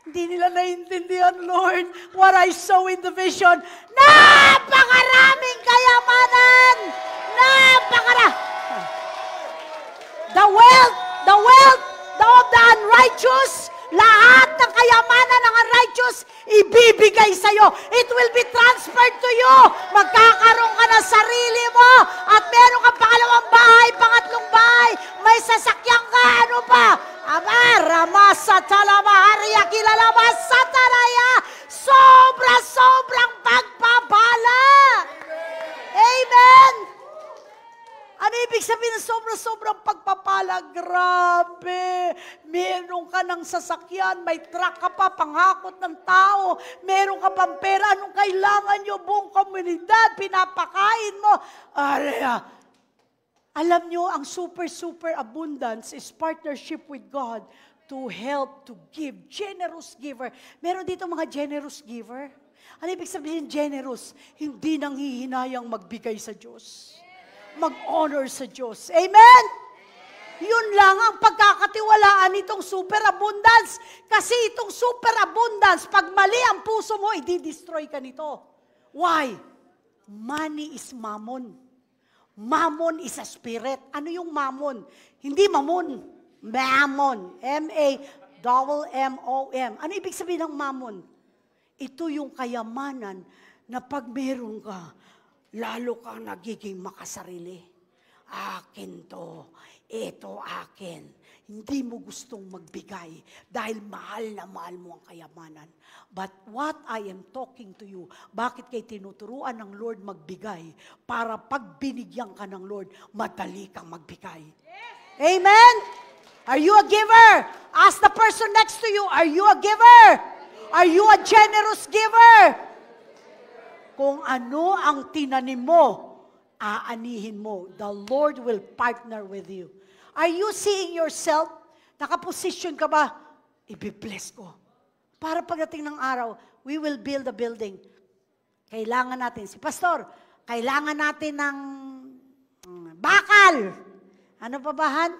Hindi nila naiintindihan, Lord, what I saw in the vision. Napakaraming kayamanan! The wealth of the unrighteous, lahat ng kayamanan ng unrighteous, ibibigay sa'yo. It will be transferred to you. Magkakaroon ka ng sarili mo at meron kang pangalawang bahay, pangatlong bahay, may sasakyan ka, ano pa? Ramasa talamahariya kilalabasa taraya. Sobrang pagpapala. Amen. Ano ibig sabihin ng sobrang pagpapala? Grabe. Meron ka ng sasakyan, may truck ka pa, panghakot ng tao, meron ka pang pera, anong kailangan nyo? Buong komunidad, pinapakain mo. Alam nyo, ang super abundance is partnership with God to help, to give. Generous giver. Meron dito mga generous giver. Ano ibig sabihin generous? Hindi nanghihinayang magbigay sa Diyos. Mag-honor sa Diyos. Amen? Yun lang ang pagkakatiwalaan nitong super abundance. Kasi itong super abundance, pag mali ang puso mo, i-destroy ka nito. Why? Money is mammon. Mammon is a spirit. Ano yung mammon? Hindi mammon. Mammon. M-A-M-M-O-M. Ano ibig sabihin ng mammon? Ito yung kayamanan na pag meron ka, lalo kang nagiging makasarili. Akin to. Ito akin. Hindi mo gustong magbigay dahil mahal na mahal mo ang kayamanan. But what I am talking to you, bakit kayo tinuturuan ng Lord magbigay? Para pag binigyan ka ng Lord, madali kang magbigay. Yes. Amen? Are you a giver? Ask the person next to you, are you a giver? Are you a generous giver? Kung ano ang tinanim mo, aanihin mo. The Lord will partner with you. Are you seeing yourself? Nakaposisyon ka ba? Ibibless ko. Para pagdating ng araw, we will build a building. Kailangan natin. Si Pastor, kailangan natin ng bakal. Ano pa ba, Han?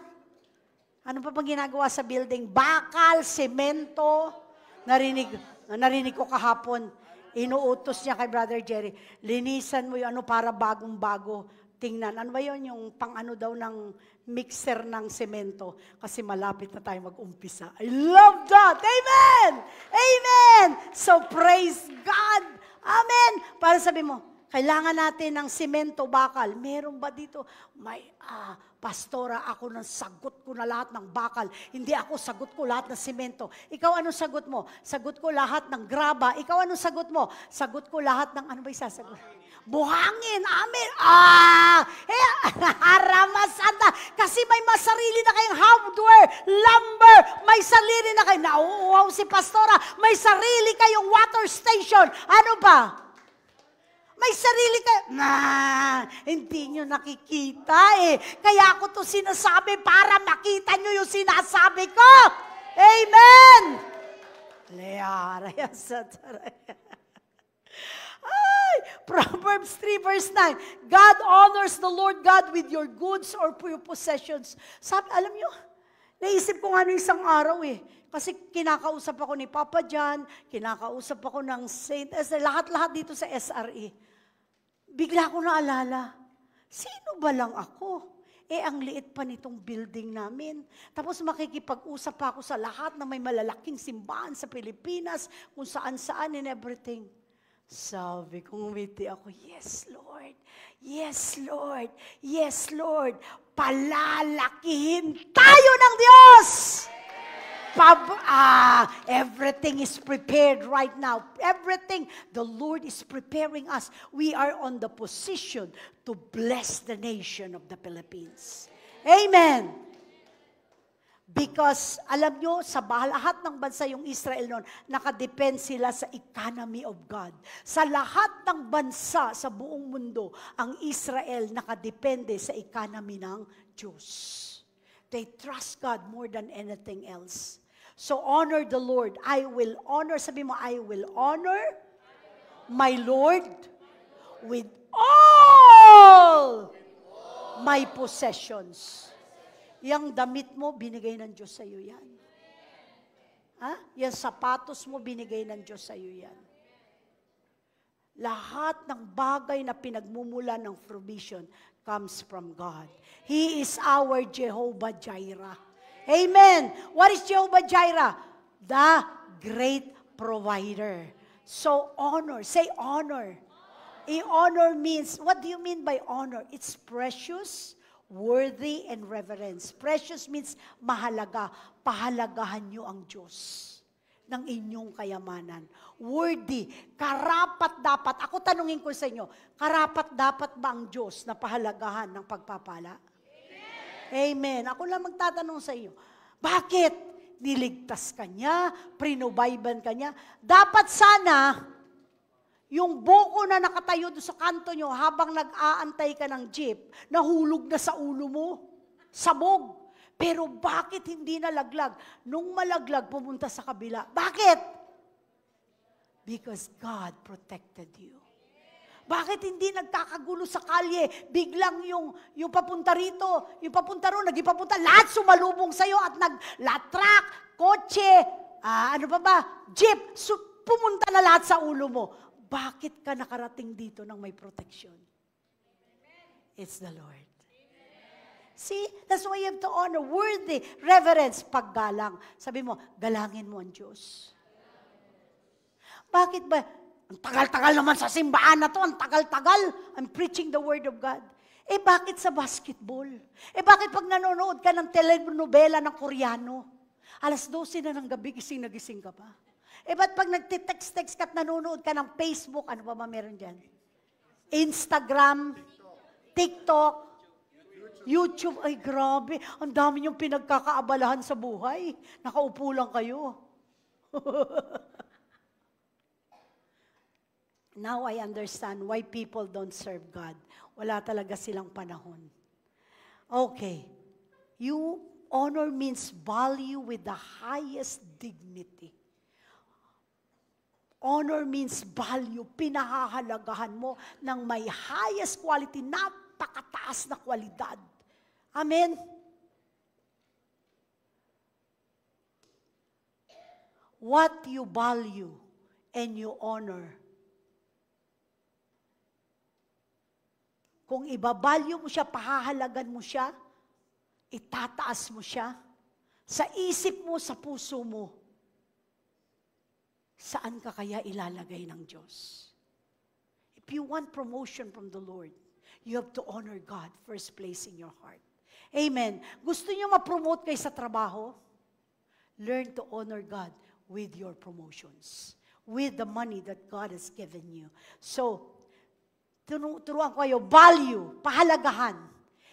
Ano pa bang ginagawa sa building? Bakal, semento. Narinig ko kahapon. Inuutos niya kay Brother Jerry, linisan mo yung ano para bagong-bago. Tingnan, ano ba yun? Yung pang-ano daw ng mixer ng semento. Kasi malapit na tayo mag-umpisa. I love that! Amen! Amen! So praise God! Amen! Para sabi mo, Kailangan natin ng simento bakal. Meron ba dito? Pastora, ako nang sagot ko na lahat ng bakal. Hindi ako sagot ko lahat ng simento. Ikaw anong sagot mo? Sagot ko lahat ng graba. Ikaw anong sagot mo? Sagot ko lahat ng, ano ba isasagot? Buhangin. Amen. Aramasanda. Kasi may masarili na kayong hardware, lumber. May sarili na kayo. Nauuhaw si pastora. May sarili kayong water station. Ano ba? May sarili kayo. Hindi nyo nakikita eh. Kaya ako to sinasabi para makita nyo yung sinasabi ko. Amen! Proverbs 3 verse 9. God honors the Lord God with your goods or your possessions. Sabi, alam nyo, naisip ko nga no isang araw eh. Kasi kinakausap ako ni Papa John, kinakausap ako ng Saint, lahat-lahat dito sa SRE. Bigla ko naalala, sino ba lang ako? Ang liit pa nitong building namin. Tapos makikipag-usap pa ako sa lahat na may malalaking simbahan sa Pilipinas, kung saan-saan and everything. Sabi ko, ngumiti ako, yes, Lord. Yes, Lord. Yes, Lord. Palalakihin tayo ng Diyos! Everything is prepared right now. Everything, the Lord is preparing us. We are on the position to bless the nation of the Philippines. Amen. Because, alam nyo, sa lahat ng bansa yung Israel noon, nakadepend sila sa economy of God. Sa lahat ng bansa sa buong mundo, ang Israel nakadepende sa economy ng Diyos. They trust God more than anything else. So honor the Lord. I will honor, sabi mo, I will honor my Lord with all my possessions. Yang damit mo, binigay ng Diyos sa iyo yan. Yang sapatos mo, binigay ng Diyos sa iyo yan. Lahat ng bagay na pinagmumula ng provision comes from God. He is our Jehovah Jireh. Amen. What is Jehovah Jireh? The great provider. So honor. Say honor. Honor means, what do you mean by honor? It's precious, worthy, and reverence. Precious means mahalaga. Pahalagahan nyo ang Diyos ng inyong kayamanan. Worthy, karapat-dapat. Ako tanungin ko sa inyo, karapat-dapat ba ang Diyos na pahalagahan ng pagpapala? Amen. Ako lang magtatanong sa iyo, bakit niligtas ka niya, prinubayban ka niya? Dapat sana, yung buko na nakatayo doon sa kanto nyo habang nag-aantay ka ng jeep, nahulog na sa ulo mo, sabog. Pero bakit hindi nalaglag? Nung malaglag, pumunta sa kabila. Bakit? Because God protected you. Bakit hindi nagkakagulo sa kalye? Biglang yung papunta rito, yung papunta ron, nagipapunta, lahat sumalubong sa'yo at naglatrak, kotse, ano pa ba, jeep, pumunta na lahat sa ulo mo. Bakit ka nakarating dito ng may protection? It's the Lord. See, that's why you have to honor, worthy, reverence, paggalang. Sabi mo, galangin mo ang Diyos. Bakit ba? Ang tagal-tagal naman sa simbahan na to, ang tagal-tagal. I'm preaching the Word of God. Bakit sa basketball? Bakit pag nanonood ka ng telenovela ng Koreano, 12:00 na ng gabi, gising na gising ka pa? Ba't pag nagtitext-text ka at nanonood ka ng Facebook, ano pa ba meron dyan? Instagram, TikTok, YouTube, ay grabe, ang dami niyong pinagkakaabalahan sa buhay. Nakaupo lang kayo. Now I understand why people don't serve God. Wala talaga silang panahon. Okay. Honor means value with the highest dignity. Honor means value. Pinahahalagahan mo ng may highest quality, napakataas na kwalidad. Amen? What you value and you honor. Kung ibabalyo mo siya, pahahalagan mo siya, itataas mo siya, sa isip mo, sa puso mo, saan ka kaya ilalagay ng Diyos? you want promotion from the Lord, you have to honor God first place in your heart. Amen. Gusto niyo ma-promote kayo sa trabaho? Learn to honor God with your promotions, with the money that God has given you. So, turuan ko kayo, value, pahalagahan,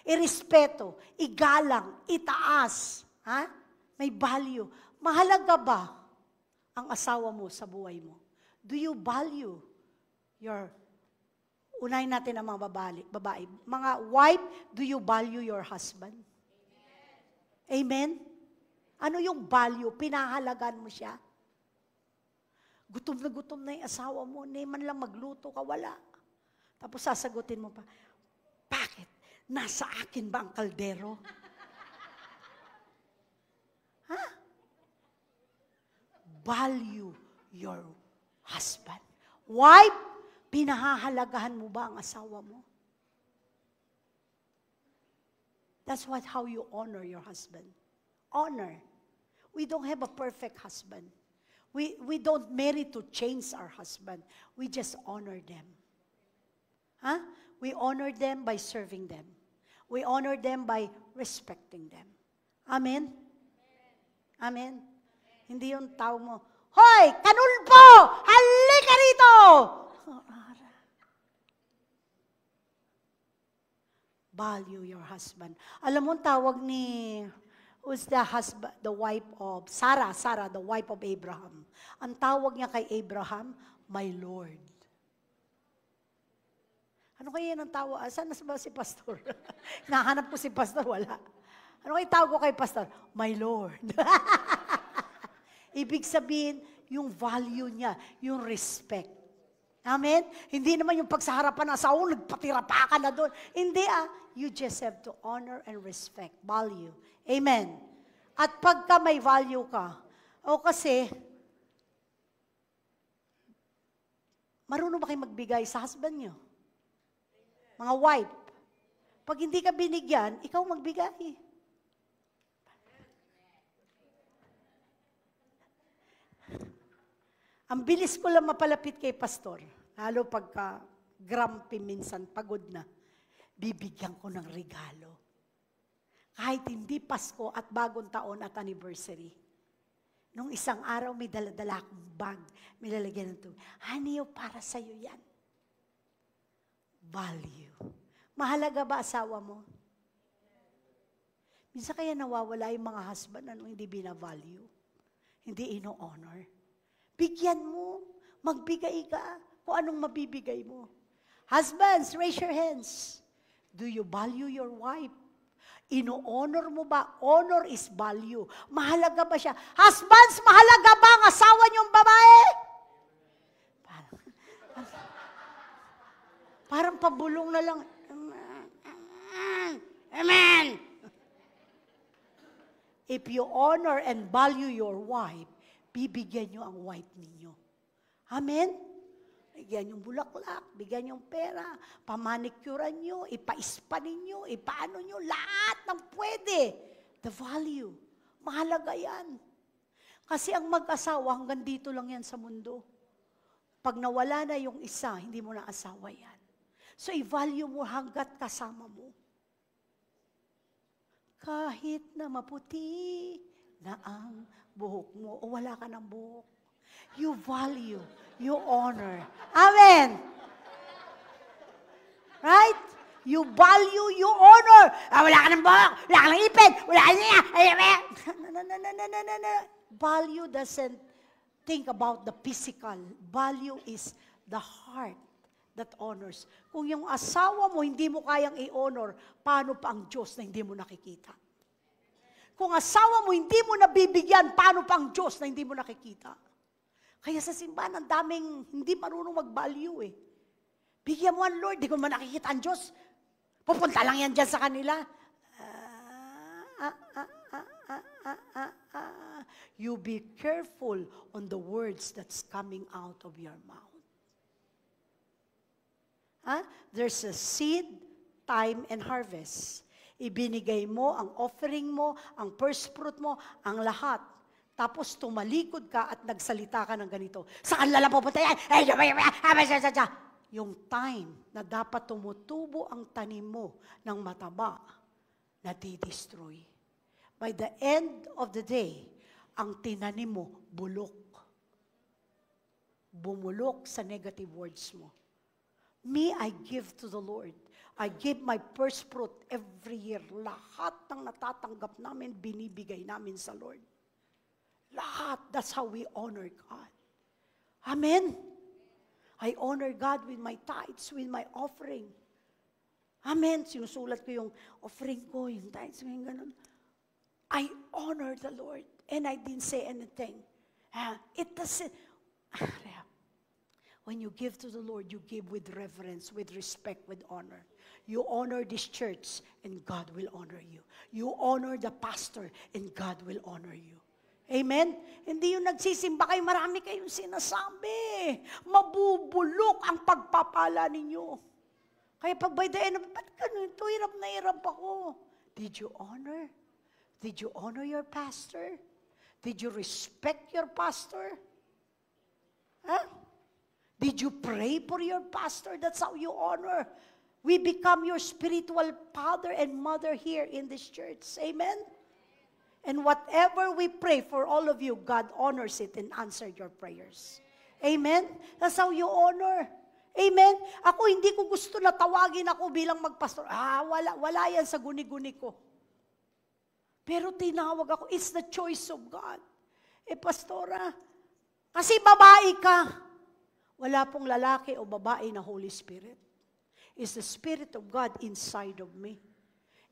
irespeto, igalang, itaas. Ha? May value. Mahalaga ba ang asawa mo sa buhay mo? Do you value your, unahin natin ang mga babae. Mga wife, do you value your husband? Amen? Ano yung value? Pinahalagan mo siya? Gutom na yung asawa mo, hindi man lang magluto ka, wala. Tapos sasagutin mo pa, bakit? Nasa akin ba ang kaldero? Ha? Value your husband. Wife, pinahahalagahan mo ba ang asawa mo? That's how you honor your husband. Honor. We don't have a perfect husband. We don't marry to change our husband. We just honor them. Huh? We honor them by serving them. We honor them by respecting them. Amen? Amen? Hindi yung tao mo, hoy, kanulpo! Halika rito! Value your husband. Alam mo, tawag ni, who's the husband, the wife of, Sarah, the wife of Abraham. Ang tawag niya kay Abraham, my Lord. Ano kaya yan ang tawag? Saan na ba si Pastor? Nahanap ko si Pastor, wala. Ano kaya tawag ko kay Pastor? My Lord. Ibig sabihin, yung value niya, yung respect. Amen? Hindi naman yung pagsaharapan ng asawa, nagpatira pa ka na doon. Hindi you just have to honor and respect, value. Amen? At pagka may value ka, o kasi, marunong ba kayo magbigay sa husband nyo? Mga wife. Pag hindi ka binigyan, ikaw magbigay. Ang bilis ko lang mapalapit kay Pastor. Lalo pagka grumpy minsan, pagod na. Bibigyan ko ng regalo. Kahit hindi Pasko at bagong taon at anniversary. Nung isang araw, may dala-dala akong bag. May lalagyan ng tubig. Honey, para sa'yo yan. Value. Mahalaga ba asawa mo? Minsan kaya nawawala yung mga husband na hindi bina-value. Hindi ino-honor. Bigyan mo. Magbigay ka. Kung anong mabibigay mo. Husbands, raise your hands. Do you value your wife? Ino-honor mo ba? Honor is value. Mahalaga ba siya? Husbands, mahalaga ba ang asawa niyong babae? Parang pabulong na lang. Amen. If you honor and value your wife, bibigyan niyo ang wife ninyo. Amen? Bigyan yung bulaklak, bigyan yung pera, pamanicure nyo, ipa-ispa ninyo, ipaano nyo, lahat ng pwede. The value. Mahalaga yan. Kasi ang mag-asawa, hanggang dito lang yan sa mundo. Pag nawala na yung isa, hindi mo na asawa yan. So, i-value mo hanggat kasama mo. Kahit na maputi na ang buhok mo, o wala ka ng buhok, you value, you honor. Amen. Right? You value, you honor. Wala ka ng buhok, wala ka ng ipin, wala ka niya. No. Value doesn't think about the physical. Value is the heart that honors. Kung yung asawa mo hindi mo kayang i-honor, paano pa ang Diyos na hindi mo nakikita? Kung asawa mo hindi mo nabibigyan, paano pa ang Diyos na hindi mo nakikita? Kaya sa simbahan, ang daming hindi marunong mag-value eh. Bigyan mo ang Lord, di ko man nakikita ang Diyos. Pupunta lang yan dyan sa kanila. You be careful on the words that's coming out of your mouth. There's a seed, time, and harvest. Ibinigay mo, ang offering mo, ang first fruit mo, ang lahat. Tapos tumalikod ka at nagsalita ka ng ganito. Saan lala pupunta yan? yung time na dapat tumutubo ang tanim mo ng mataba, nadidestroy. By the end of the day, ang tinanim mo, bulok. Bumulok sa negative words mo. Me, I give to the Lord. I give my first fruit every year. Lahat ng natatanggap namin, binibigay namin sa Lord. Lahat. That's how we honor God. Amen? I honor God with my tithes, with my offering. Amen? Sinusulat ko yung offering ko, yung tithes, yung ganun. I honor the Lord. And I didn't say anything. It doesn't... When you give to the Lord, you give with reverence, with respect, with honor. You honor this church, and God will honor you. You honor the pastor, and God will honor you. Amen? Hindi yung nagsisimba kayo, marami kayong sinasabi. Mabubulok ang pagpapala ninyo. Kaya pag by the end, ba't ganito? Hirap na hirap ako. Did you honor? Did you honor your pastor? Did you respect your pastor? Huh? Did you pray for your pastor? That's how you honor. We become your spiritual father and mother here in this church. Amen? And whatever we pray for all of you, God honors it and answered your prayers. Amen? That's how you honor. Amen? Ako, hindi ko gusto na tawagin ako bilang magpastor. Wala yan sa guni-guni ko. Pero tinawag ako, it's the choice of God. Pastora, kasi babae ka. Wala pong lalaki o babae na Holy Spirit. It's the Spirit of God inside of me.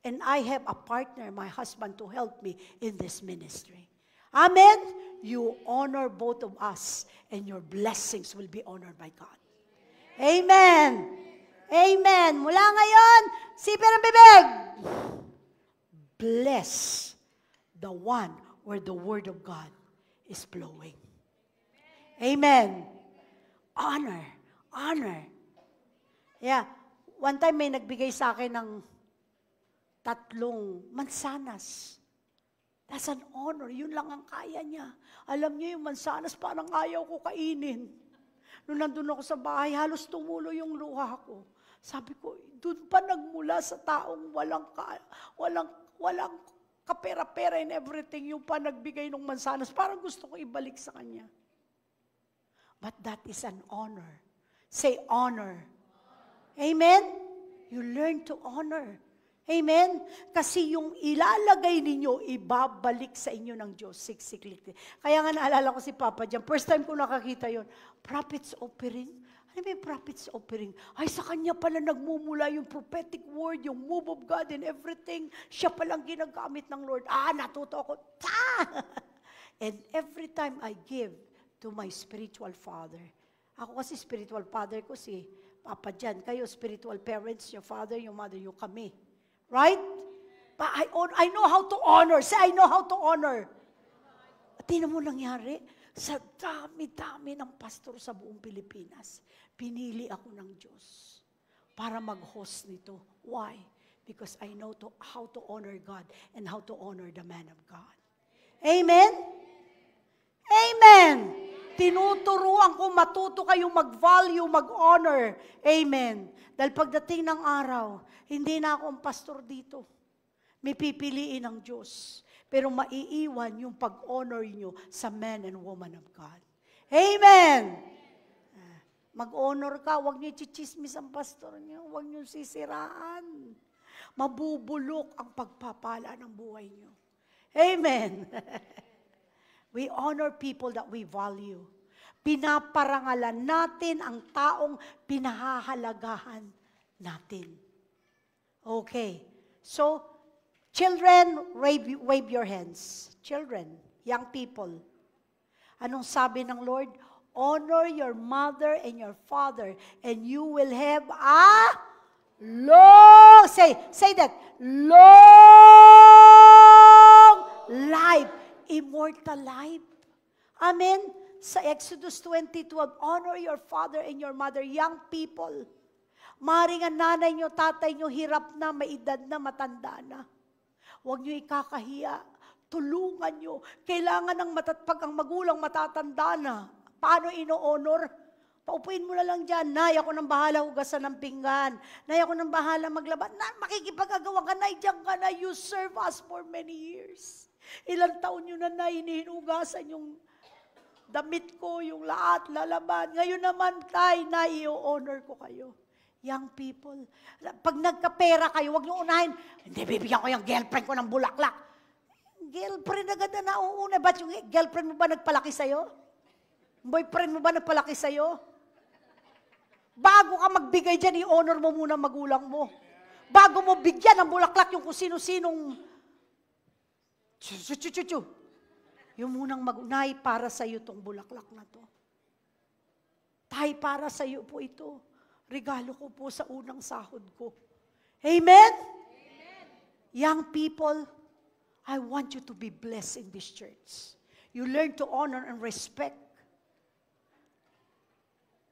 And I have a partner, my husband, to help me in this ministry. Amen? You honor both of us, and your blessings will be honored by God. Amen. Amen. Mula ngayon, sipin ang bibig. Bless the one where the Word of God is flowing. Amen. Honor. Honor. Yeah. One time may nagbigay sa akin ng 3 mansanas. That's an honor. Yun lang ang kaya niya. Alam niyo yung mansanas, parang ayaw ko kainin. Nung nandun ako sa bahay, halos tumulo yung luha ko. Sabi ko, doon pa nagmula sa taong walang kapera-pera and everything, yung pa nagbigay ng mansanas. Parang gusto ko ibalik sa kanya. But that is an honor. Say honor. Amen? You learn to honor. Amen? Kasi yung ilalagay ninyo, ibabalik sa inyo ng Diyos. Siksik-lik. Kaya nga naalala ko si Papa dyan. First time ko nakakita yon, prophet's offering. Ano ba yung prophet's offering? Ay, sa kanya pala nagmumula yung prophetic word, yung move of God and everything. Siya palang ginagamit ng Lord. Natuto ako. And every time I give to my spiritual father, ako kasi spiritual father ko si Papa dyan. Kayo spiritual parents, your father, your mother, yung kami. Right? But I know how to honor. Say, I know how to honor. At tingnan mo nangyari, sa dami-dami ng pastor sa buong Pilipinas, pinili ako ng Diyos para mag-host nito. Why? Because I know how to honor God and how to honor the man of God. Amen? Amen! Tinuturuan ko, matuto kayong mag-value, mag-honor. Amen. Dahil pagdating ng araw, hindi na ako ang pastor dito. May pipiliin ng Diyos. Pero maiiwan yung pag-honor nyo sa man and woman of God. Amen! Mag-honor ka, huwag nyo chichismis ang pastor nyo, huwag nyo sisiraan. Mabubulok ang pagpapala ng buhay nyo. Amen! We honor people that we value. Pinaparangalan natin ang taong pinahahalagahan natin. Okay. So, children, wave your hands. Children, young people. Anong sabi ng Lord? Honor your mother and your father, and you will have a long, say that, long life. Immortal life. Amen? Sa Exodus 20:12, honor your father and your mother, young people. Maring ang nanay nyo, tatay nyo, hirap na, may edad na, matanda na. Huwag nyo ikakahiya. Tulungan nyo. Kailangan ng pag ang magulang matatanda na. Paano ino-honor? Paupuin mo na lang dyan. Nay, ako nang bahala hugasan ng pinggan. Nay, ako nang bahala maglaba. Makikipag-agawa ka, Nay, dyan ka na. You serve us for many years. Ilang taon nyo na, Nay, hinihugasan yung damit ko, yung lahat, lalaban. Ngayon naman, Tay, Nay, i-honor ko kayo. Young people, pag nagkapera kayo, huwag nyo unahin, hindi, bibigyan ko yung girlfriend ko ng bulaklak. Girlfriend agad na nauuna. Ba't yung girlfriend mo ba nagpalaki sa'yo? Boyfriend mo ba nagpalaki sa'yo? Bago ka magbigay dyan, i-honor mo muna magulang mo. Bago mo bigyan ng bulaklak yung kung sino-sinong yung munang magunay para sa'yo tong bulaklak na to. Tay, para sa'yo po ito. Regalo ko po sa unang sahod ko. Amen? Amen? Young people, I want you to be blessed in this church. You learn to honor and respect.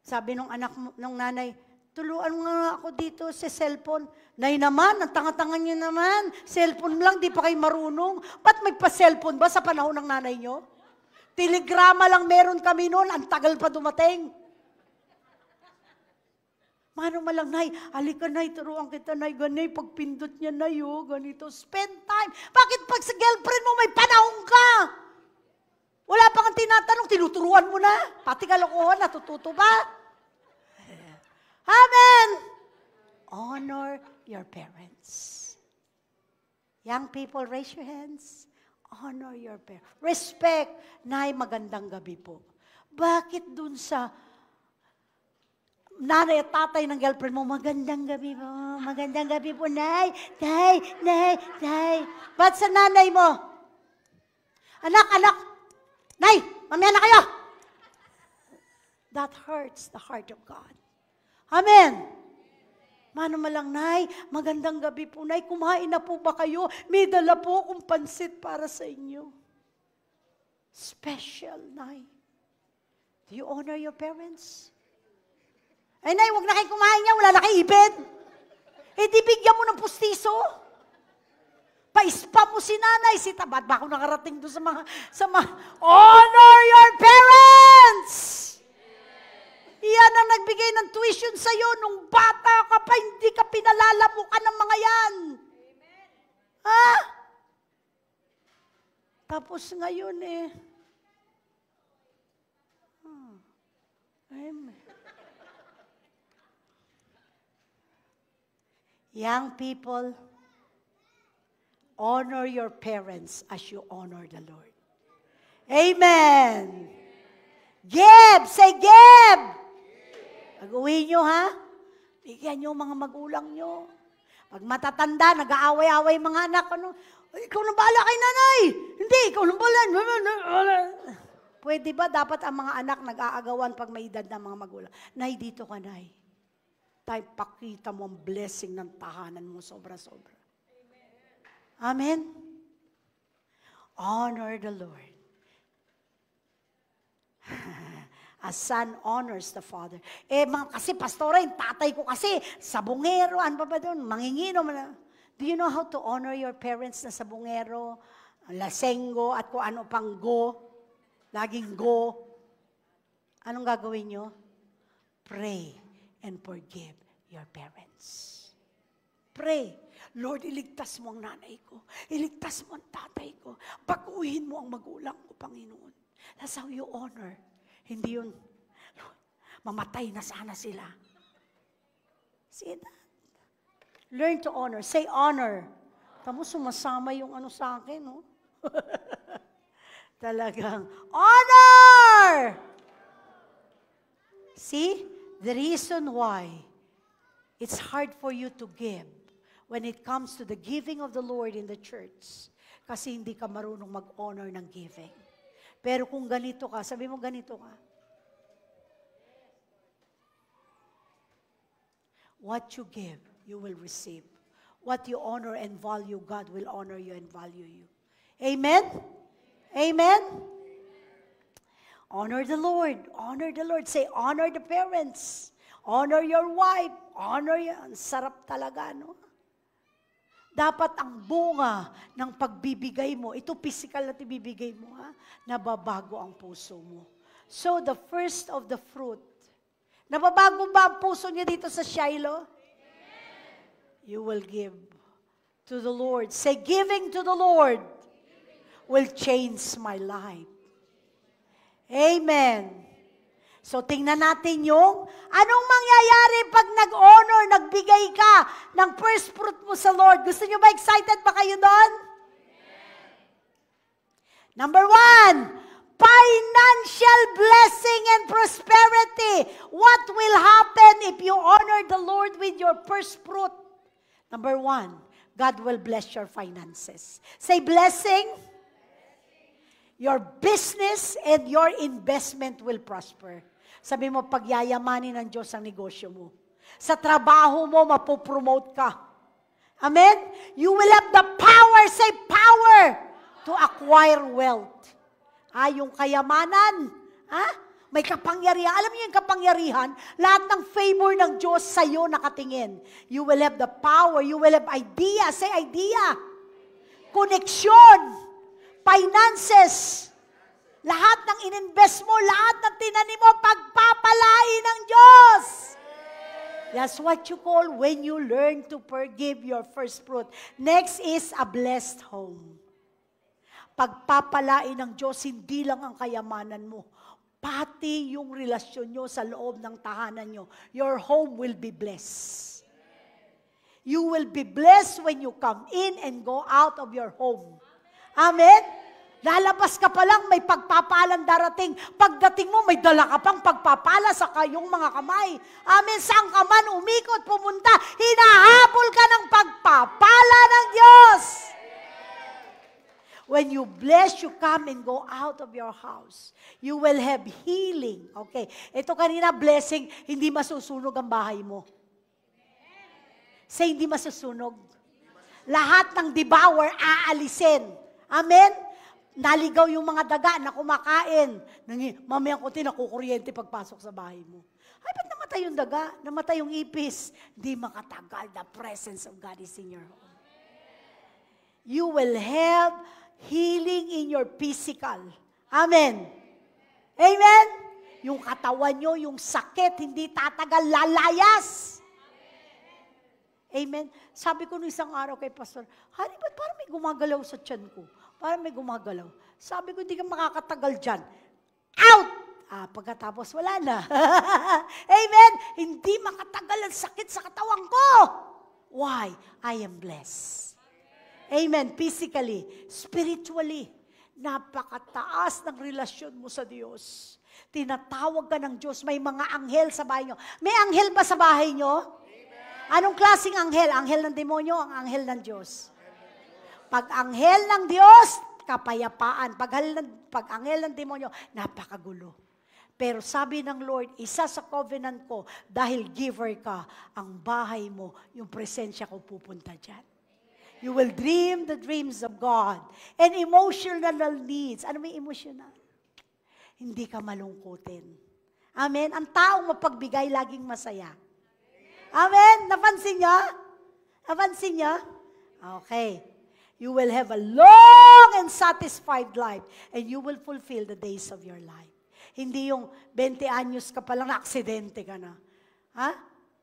Sabi nung anak nung nanay, tuluan mo nga ako dito sa cellphone. Nay naman, ang tanga-tanga niyo naman. Cellphone lang, di pa kayo marunong. Ba't may pa-cellphone ba sa panahon ng nanay niyo? Telegrama lang meron kami noon, ang tagal pa dumating. Mano malang, Nay, halika, Nay, turuan kita, Nay, ganay, pagpindot niya, Nay, ganito, spend time. Bakit pag sa girlfriend mo may panahon ka? Wala pa kang tinatanong, tinuturuan mo na. Pati kalokohan, natututo ba? Amen! Honor your parents. Young people, raise your hands. Honor your parents. Respect. Nay, magandang gabi po. Bakit dun sa nanay at tatay ng girlfriend mo, magandang gabi po, magandang gabi po, Nay, Nay, Nay, Nay. Ba't sa nanay mo? Anak, Nay, mamaya na kayo. That hurts the heart of God. Amen. Mano malang, Nay, magandang gabi po, Nay, kumain na po ba kayo? May dala po akong pansit para sa inyo. Special, Nay. Do you honor your parents? Ay, Nay, huwag na kayo kumain niya, wala na kayo ipin. Eh, di bigyan mo ng pustiso. Pa-spa mo si nanay, si tabad ba ako nakarating doon sa mga, honor your parents! Yan ang nagbigay ng tuition sa'yo nung bata ka pa, hindi ka pinalalamukan ng mga yan. Ha? Tapos ngayon Amen. Young people, honor your parents as you honor the Lord. Amen. Give! Say give! Pag-uwi nyo, ha? Bigyan nyo mga magulang nyo. Pag matatanda, nag-aaway-aaway mga anak, ikaw nang bahala kay nanay! Hindi, ikaw nang bahala. Pwede ba dapat ang mga anak nag-aagawan pag may edad ng mga magulang? Nay, dito ka, Nay. Tayo pakita mo ang blessing ng tahanan mo sobra-sobra. Amen? Honor the Lord. A son honors the father. Kasi pastora, yung tatay ko kasi, sabungero, ano ba doon? Mangingino. Do you know how to honor your parents na sabungero, lasenggo, at kung ano pang go? Laging go. Anong gagawin nyo? Pray and forgive your parents. Pray. Lord, iligtas mo ang nanay ko. Iligtas mo ang tatay ko. Baguhin mo ang magulang ko, Panginoon. That's how you honor. Hindi yun, Lord, mamatay na sana sila. See that? Learn to honor. Say honor. Tamo sumasama yung sa akin, no? Talagang, honor! See? The reason why it's hard for you to give when it comes to the giving of the Lord in the church, kasi hindi ka marunong mag-honor ng giving. Pero kung ganito ka, sabi mo ganito ka, what you give, you will receive. What you honor and value, God will honor you and value you. Amen? Amen? Honor the Lord. Honor the Lord. Say, honor the parents. Honor your wife. Honor yan. Sarap talaga, no? Dapat ang bunga ng pagbibigay mo, ito physical na ibibigay mo, ha? Nababago ang puso mo. So, the first of the fruit Nababago ba ang puso niyo dito sa Shiloh? You will give to the Lord. Say, giving to the Lord will change my life. Amen. So, tingnan natin yung anong mangyayari pag nag-honor, nagbigay ka ng first fruit mo sa Lord. Gusto niyo ba, excited ba kayo doon? Number 1, financial blessing and prosperity. What will happen if you honor the Lord with your first fruit? Number 1, God will bless your finances. Say blessing. Your business and your investment will prosper. Sabi mo, pagyayamanin ng Diyos ang negosyo mo. Sa trabaho mo, mapopromote ka. Amen? You will have the power, say power, to acquire wealth. Yung kayamanan, may kapangyarihan. Alam niyo yung kapangyarihan, lahat ng favor ng Diyos sa'yo nakatingin. You will have the power, you will have idea, say idea. Connection, finances, lahat ng ininvest mo, lahat ng tinanim mo, pagpapalain ng Diyos. That's what you call when you learn to forgive your first fruit. Next is a blessed home. Pagpapalain ng Diyos, hindi lang ang kayamanan mo, pati yung relasyon nyo sa loob ng tahanan nyo. Your home will be blessed. You will be blessed when you come in and go out of your home. Amen? Lalabas ka pa lang, may pagpapalang darating. Pagdating mo, may dala ka pang pagpapala sa kayong mga kamay. Amen? Saan ka man umikot, pumunta, hinahabol ka ng pagpapala ng Diyos. When you bless, you come and go out of your house. You will have healing. Okay. Ito kanina, blessing, hindi masusunog ang bahay mo. Say, hindi masusunog. Lahat ng devour, aalisin. Amen? Naligaw yung mga daga na kumakain. Mamayang kunti, nakukuryente pagpasok sa bahay mo. Ay, ba't namatay yung daga? Namatay yung ipis. Hindi makatagal. The presence of God is in your home. You will have healing in your physical. Amen. Amen? Yung katawan nyo, yung sakit, hindi tatagal, lalayas. Amen? Sabi ko nung isang araw kay Pastor, Honey, ba't parang may gumagalaw sa tiyan ko? Parang may gumagalaw. Sabi ko, hindi ka makakatagal dyan. Out! Pagkatapos, wala na. Amen? Hindi makatagal ang sakit sa katawan ko. Why? I am blessed. Amen. Physically, spiritually, napakataas ng relasyon mo sa Diyos. Tinatawag ka ng Diyos. May mga anghel sa bahay nyo. May anghel ba sa bahay nyo? Amen. Anong klaseng anghel? Anghel ng demonyo, ang anghel ng Diyos. Pag anghel ng Diyos, kapayapaan. Pag anghel ng demonyo, napakagulo. Pero sabi ng Lord, isa sa covenant ko, dahil giver ka, ang bahay mo, yung presensya ko pupunta dyan. You will dream the dreams of God. And emotional needs. Ano may emotional? Hindi ka malungkutin. Amen? Ang taong mapagbigay, laging masaya. Amen? Napansin niya? Napansin niya? Okay. You will have a long and satisfied life. And you will fulfill the days of your life. Hindi yung 20 anyos ka pa lang, na-aksidente ka na.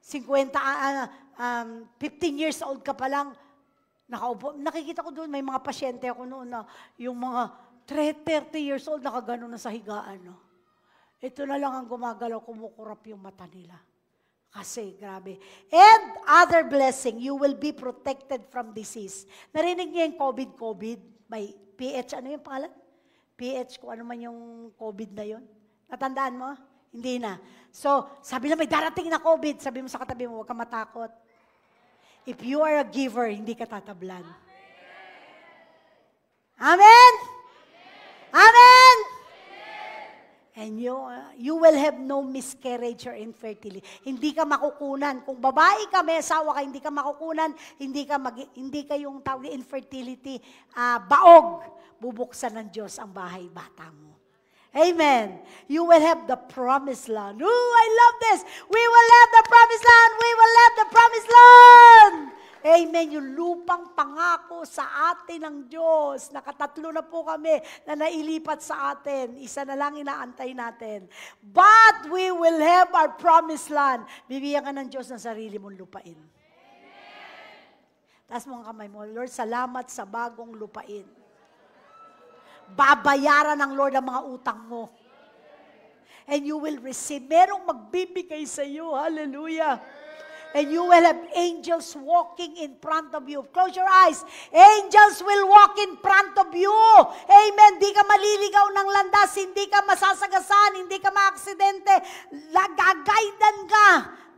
15 years old ka pa lang, nakaupo. Nakikita ko doon, may mga pasyente ako noon na yung mga 30 years old, nakagano na sa higaan. No? Ito na lang ang gumagalaw, kumukurap yung mata nila. Kasi, grabe. And other blessing, you will be protected from disease. Narinig niyo yung COVID? May PH, ano yung pangalan? PH, kung ano man yung COVID na yun. Natandaan mo? Hindi na. So, sabi na may darating na COVID, sabi mo sa katabi mo, huwag ka matakot. If you are a giver, hindi ka tatablan. Amen? Amen? And you will have no miscarriage or infertility. Hindi ka makukunan. Kung babae ka, may asawa ka, hindi ka makukunan, hindi ka yung tawag infertility, baog. Bubuksan ng Diyos ang bahay bata mo. Amen. You will have the promised land. Ooh, I love this. We will have the promised land. We will have the promised land. Amen. Yung lupang pangako sa atin ng Diyos. Nakatatlo na po kami na nailipat sa atin. Isa na lang inaantay natin. But we will have our promised land. Bibigyan ka ng Diyos ng sarili mong lupain. Taas mo ang kamay mo. Lord, salamat sa bagong lupain. Babayaran ng Lord ang mga utang mo. And you will receive. Merong magbibigay sa iyo. Hallelujah. And you will have angels walking in front of you. Close your eyes. Angels will walk in front of you. Amen. Di ka maliligaw ng landas. Hindi ka masasagasan. Hindi ka maaksidente. Gagaydan ka.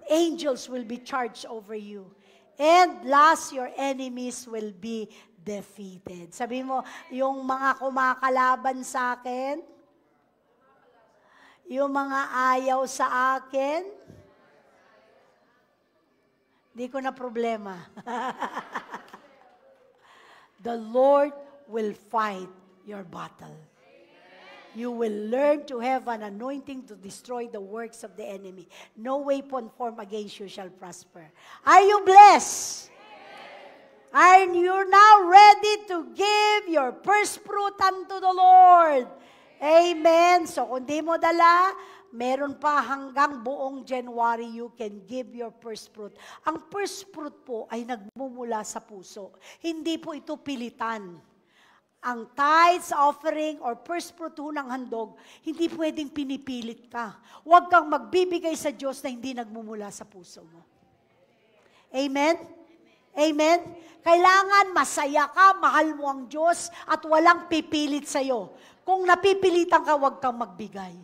Angels will be charged over you. And last, your enemies will be defeated. Sabi mo, yung mga kumakalaban sa akin, yung mga ayaw sa akin, di ko na problema. The Lord will fight your battle. You will learn to have an anointing to destroy the works of the enemy. No weapon formed against you shall prosper. Are you blessed? Are you now ready to give your first fruit unto the Lord? Amen. So kung di mo dala, meron pa hanggang buong January, you can give your first fruit. Ang first fruit po ay nagmumula sa puso. Hindi po ito pilitan. Ang tithes, offering, or first fruit ng handog, hindi pwedeng pinipilit ka. Huwag kang magbibigay sa Diyos na hindi nagmumula sa puso mo. Amen? Amen? Kailangan masaya ka, mahal mo ang Diyos, at walang pipilit sa'yo. Kung napipilitan ka, huwag kang magbigay.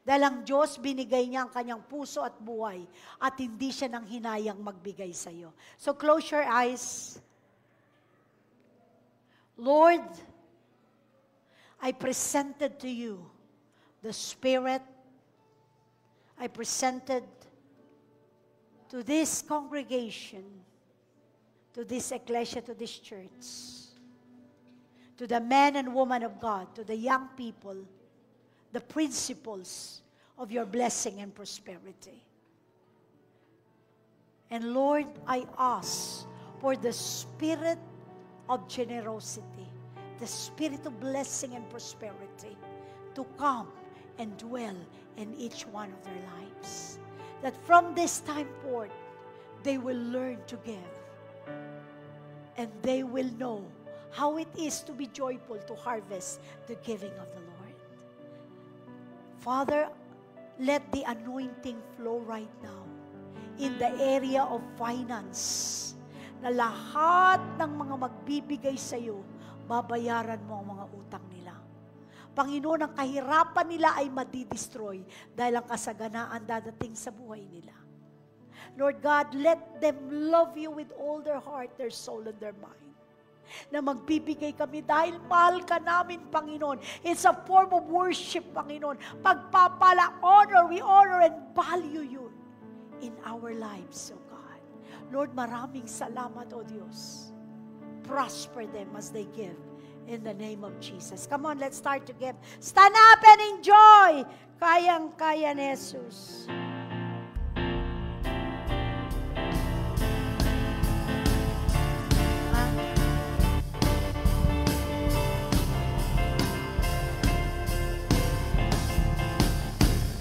Dahil ang Diyos, binigay niya ang kanyang puso at buhay, at hindi siya nang hinayang magbigay sa'yo. So close your eyes. Lord, I presented to you the Spirit. I presented to this congregation, to this ecclesia, to this church, to the men and women of God, to the young people, the principles of your blessing and prosperity. And Lord, I ask for the Spirit of generosity, the Spirit of blessing and prosperity to come and dwell in each one of their lives. That from this time forth, they will learn to give. And they will know how it is to be joyful to harvest the giving of the Lord. Father, let the anointing flow right now in the area of finance, na lahat ng mga magbibigay sa iyo, babayaran mo ang mga utang nila. Panginoon, ang kahirapan nila ay madidestroy dahil ang kasaganaan dadating sa buhay nila. Lord God, let them love you with all their heart, their soul, and their mind. Na magbibigay kami dahil mahal ka namin, Panginoon. It's a form of worship, Panginoon. Pagpapala, honor, we honor and value you in our lives, oh God. Lord, maraming salamat, O Diyos. Prosper them as they give in the name of Jesus. Come on, let's start to give. Stand up and enjoy. Kayang-kaya ni Jesus.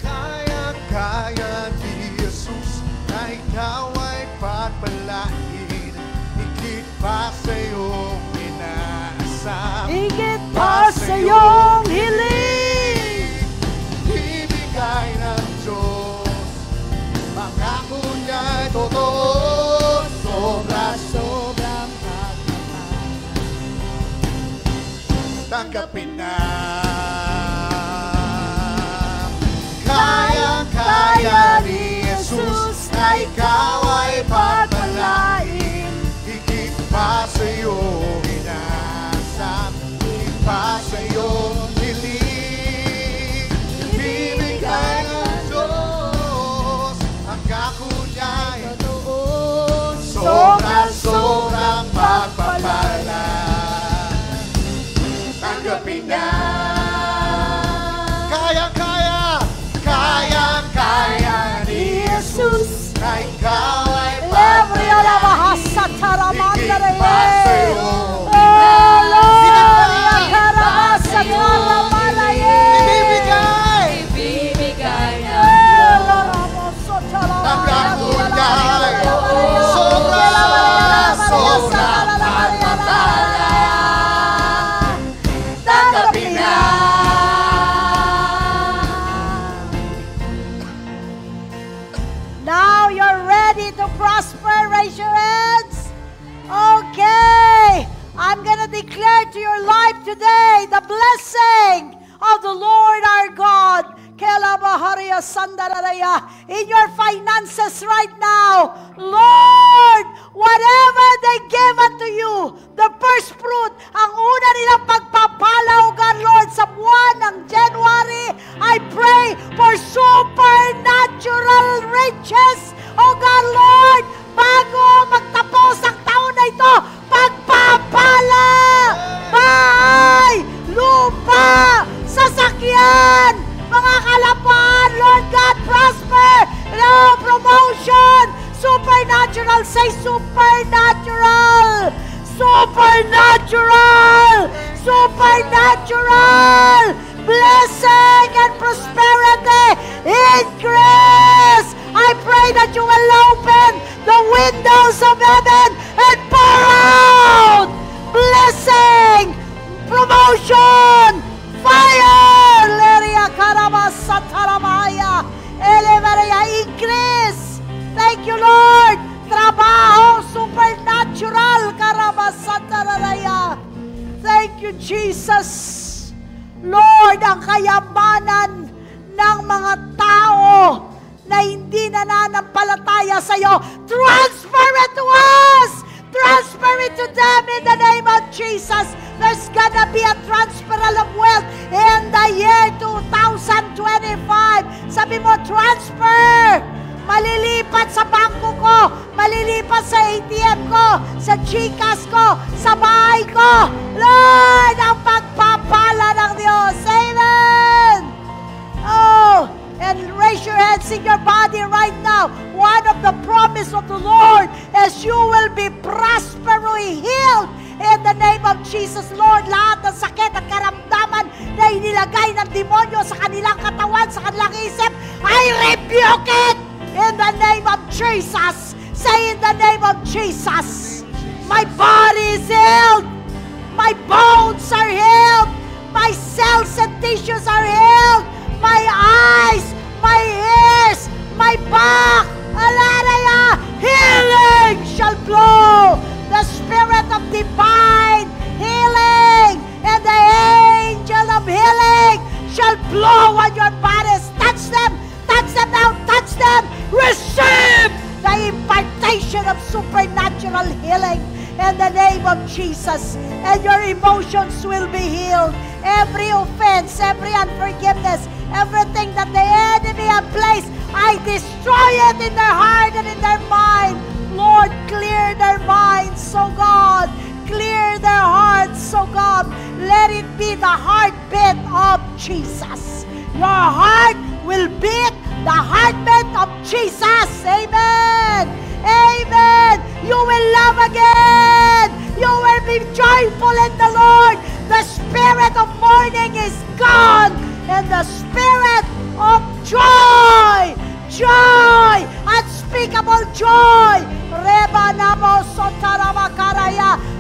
Kayang-kaya ni Jesus na ikaw ay pagpalain, higit pa sa iyong inaasam, higit pa sa iyong hiling. Ibigay ng Diyos, pangako niya'y totoo, sobra-sobrang pagmamahal. Tanggapin na. Kayang-kaya ni Jesus na ikaw ay pagpalain, higit pa sa iyong inaasam, higit pa sa iyong hiling. Ibibigay ng Diyos, ang kako niya'y totoo, sobra-sobrang pagpapala. Tanggapin na. blessing of the Lord our God. In your finances right now, Lord, whatever they give unto you, the first fruit, ang una nilang pagpapala, O God, Lord, sa buwan ng January, I pray for supernatural riches, O God, Lord, bago magtapos ang taon na ito, pagpapala, bahay, lupa, sasakyan, mga kalapaan, Lord God, prosper, promotion, supernatural, say supernatural, supernatural, supernatural, blessing and prosperity, increase. I pray that you will open the windows of heaven and pour out blessing, promotion, fire, Leria Karabasataramaya, Elevaria, increase. Thank you, Lord. Trabaho, supernatural, Karabasataraya. Thank you, Jesus. Lord, ang kayamanan ng mga tao na hindi nananampalataya sa iyo, transfer it to us. Transfer it to them in the name of Jesus. There's gonna be a transfer of wealth in the year 2025. Sabi mo, transfer. Malilipat sa bangko ko, malilipat sa ATM ko, sa GCash ko, sa bahay ko. Lord, ang pagpapala ng Diyos. Amen. Oh, and raise your hands in your body right now. One of the promise of the Lord is you will be prosperously healed in the name of Jesus. Lord, lahat ng sakit at karamdaman na inilagay ng demonyo sa kanilang katawan, sa kanilang isip, I rebuke it in the name of Jesus. Say in the name of Jesus. My body is healed. My bones are healed. My cells and tissues are healed. My eyes, my ears, my back, Alaraya, healing shall blow. The Spirit of divine healing and the angel of healing shall blow on your bodies. Touch them now, touch them. Receive the impartation of supernatural healing in the name of Jesus. And your emotions will be healed. Every offense, every unforgiveness, everything that the enemy has placed, I destroy it in their heart and in their mind. Lord, clear their minds, so God. Clear their hearts, so God. Let it be the heartbeat of Jesus. Your heart will beat the heartbeat of Jesus. Amen. Amen. You will love again. You will be joyful in the Lord. The spirit of mourning is gone. And the spirit of joy, joy, unspeakable joy.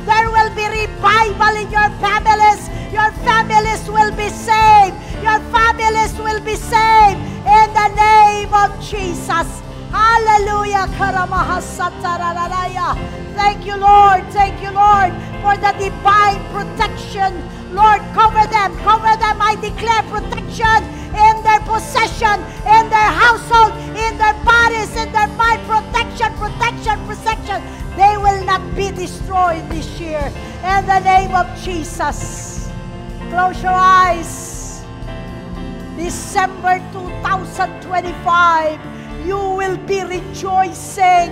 There will be revival in your families. Your families will be saved. Your families will be saved in the name of Jesus. Hallelujah. Thank you, Lord. Thank you, Lord, for the divine protection. Lord, cover them. Cover them. I declare protection in their possession, in their household, in their bodies, in their mind. Protection, protection, protection. They will not be destroyed this year. In the name of Jesus. Close your eyes. December 2025, you will be rejoicing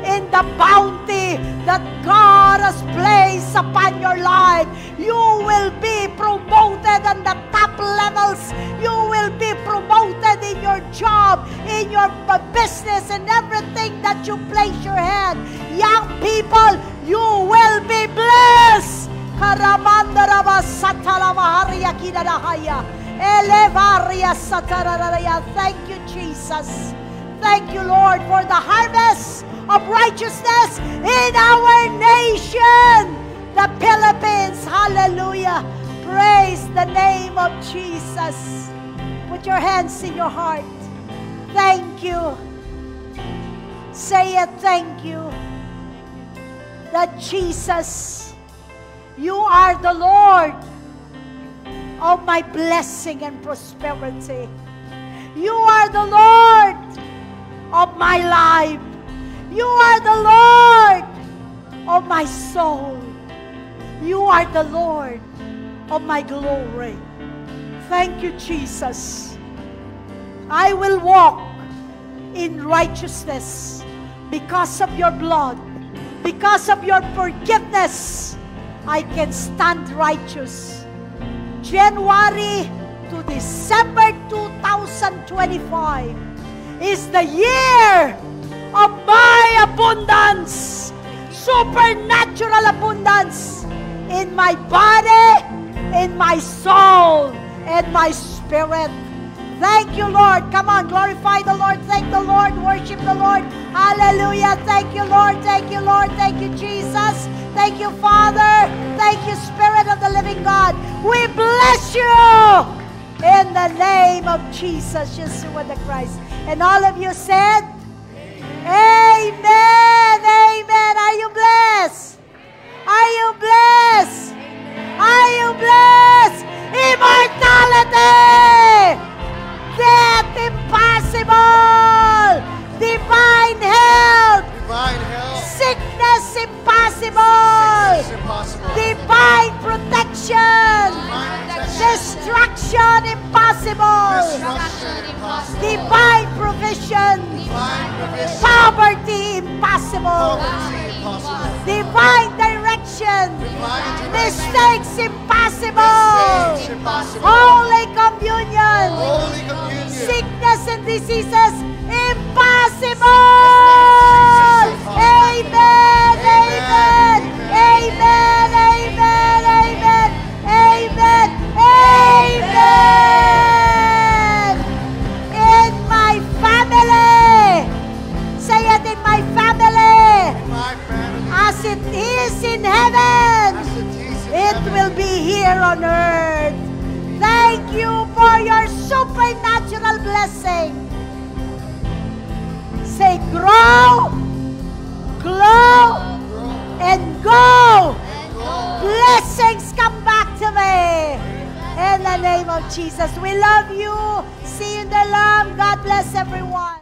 in the bounty that God has placed upon your life. You will be promoted on the top levels. You will be promoted in your job, in your business, and everything that you place your hand. Young people, you will be blessed. Thank you, Jesus. Thank you, Lord, for the harvest of righteousness in our nation, the Philippines. Hallelujah. Praise the name of Jesus. Put your hands in your heart. Thank you. Say it, thank you. That Jesus, you are the Lord of my blessing and prosperity. You are the Lord of my life. You are the Lord of my soul. You are the Lord of my glory. Thank you, Jesus. I will walk in righteousness because of your blood, because of your forgiveness. I can stand righteous. January to December 2025 is the year of my abundance, supernatural abundance in my body, in my soul, and my spirit. Thank you, Lord. Come on, glorify the Lord. Thank the Lord. Worship the Lord. Hallelujah. Thank you, Lord. Thank you, Lord. Thank you, Jesus. Thank you, Father. Thank you, Spirit of the living God. We bless you in the name of Jesus, Yeshua the Christ. And all of you said, Amen. Amen. Are you blessed? Are you blessed? Are you blessed? Immortality! Death impossible! Divine health! Divine health. Sickness impossible! Sickness impossible. Divine protection! Destruction impossible! Destruction impossible. Divine provision! Divine provision. Poverty impossible! Poverty impossible. Divine direction! Divine direction. Mistakes impossible! Mistakes impossible. Holy communion! Holy communion. Sickness and diseases impossible! Amen! Amen! Amen! Amen! Amen! Amen! Amen! In my family! Say it, in my family! My family. As it is in heaven, As it is in it heaven. will be here on earth. Thank you for your supernatural blessing. Say, grow, glow, and go. Blessings come back to me. In the name of Jesus. We love you. See you in the Lamb. God bless everyone.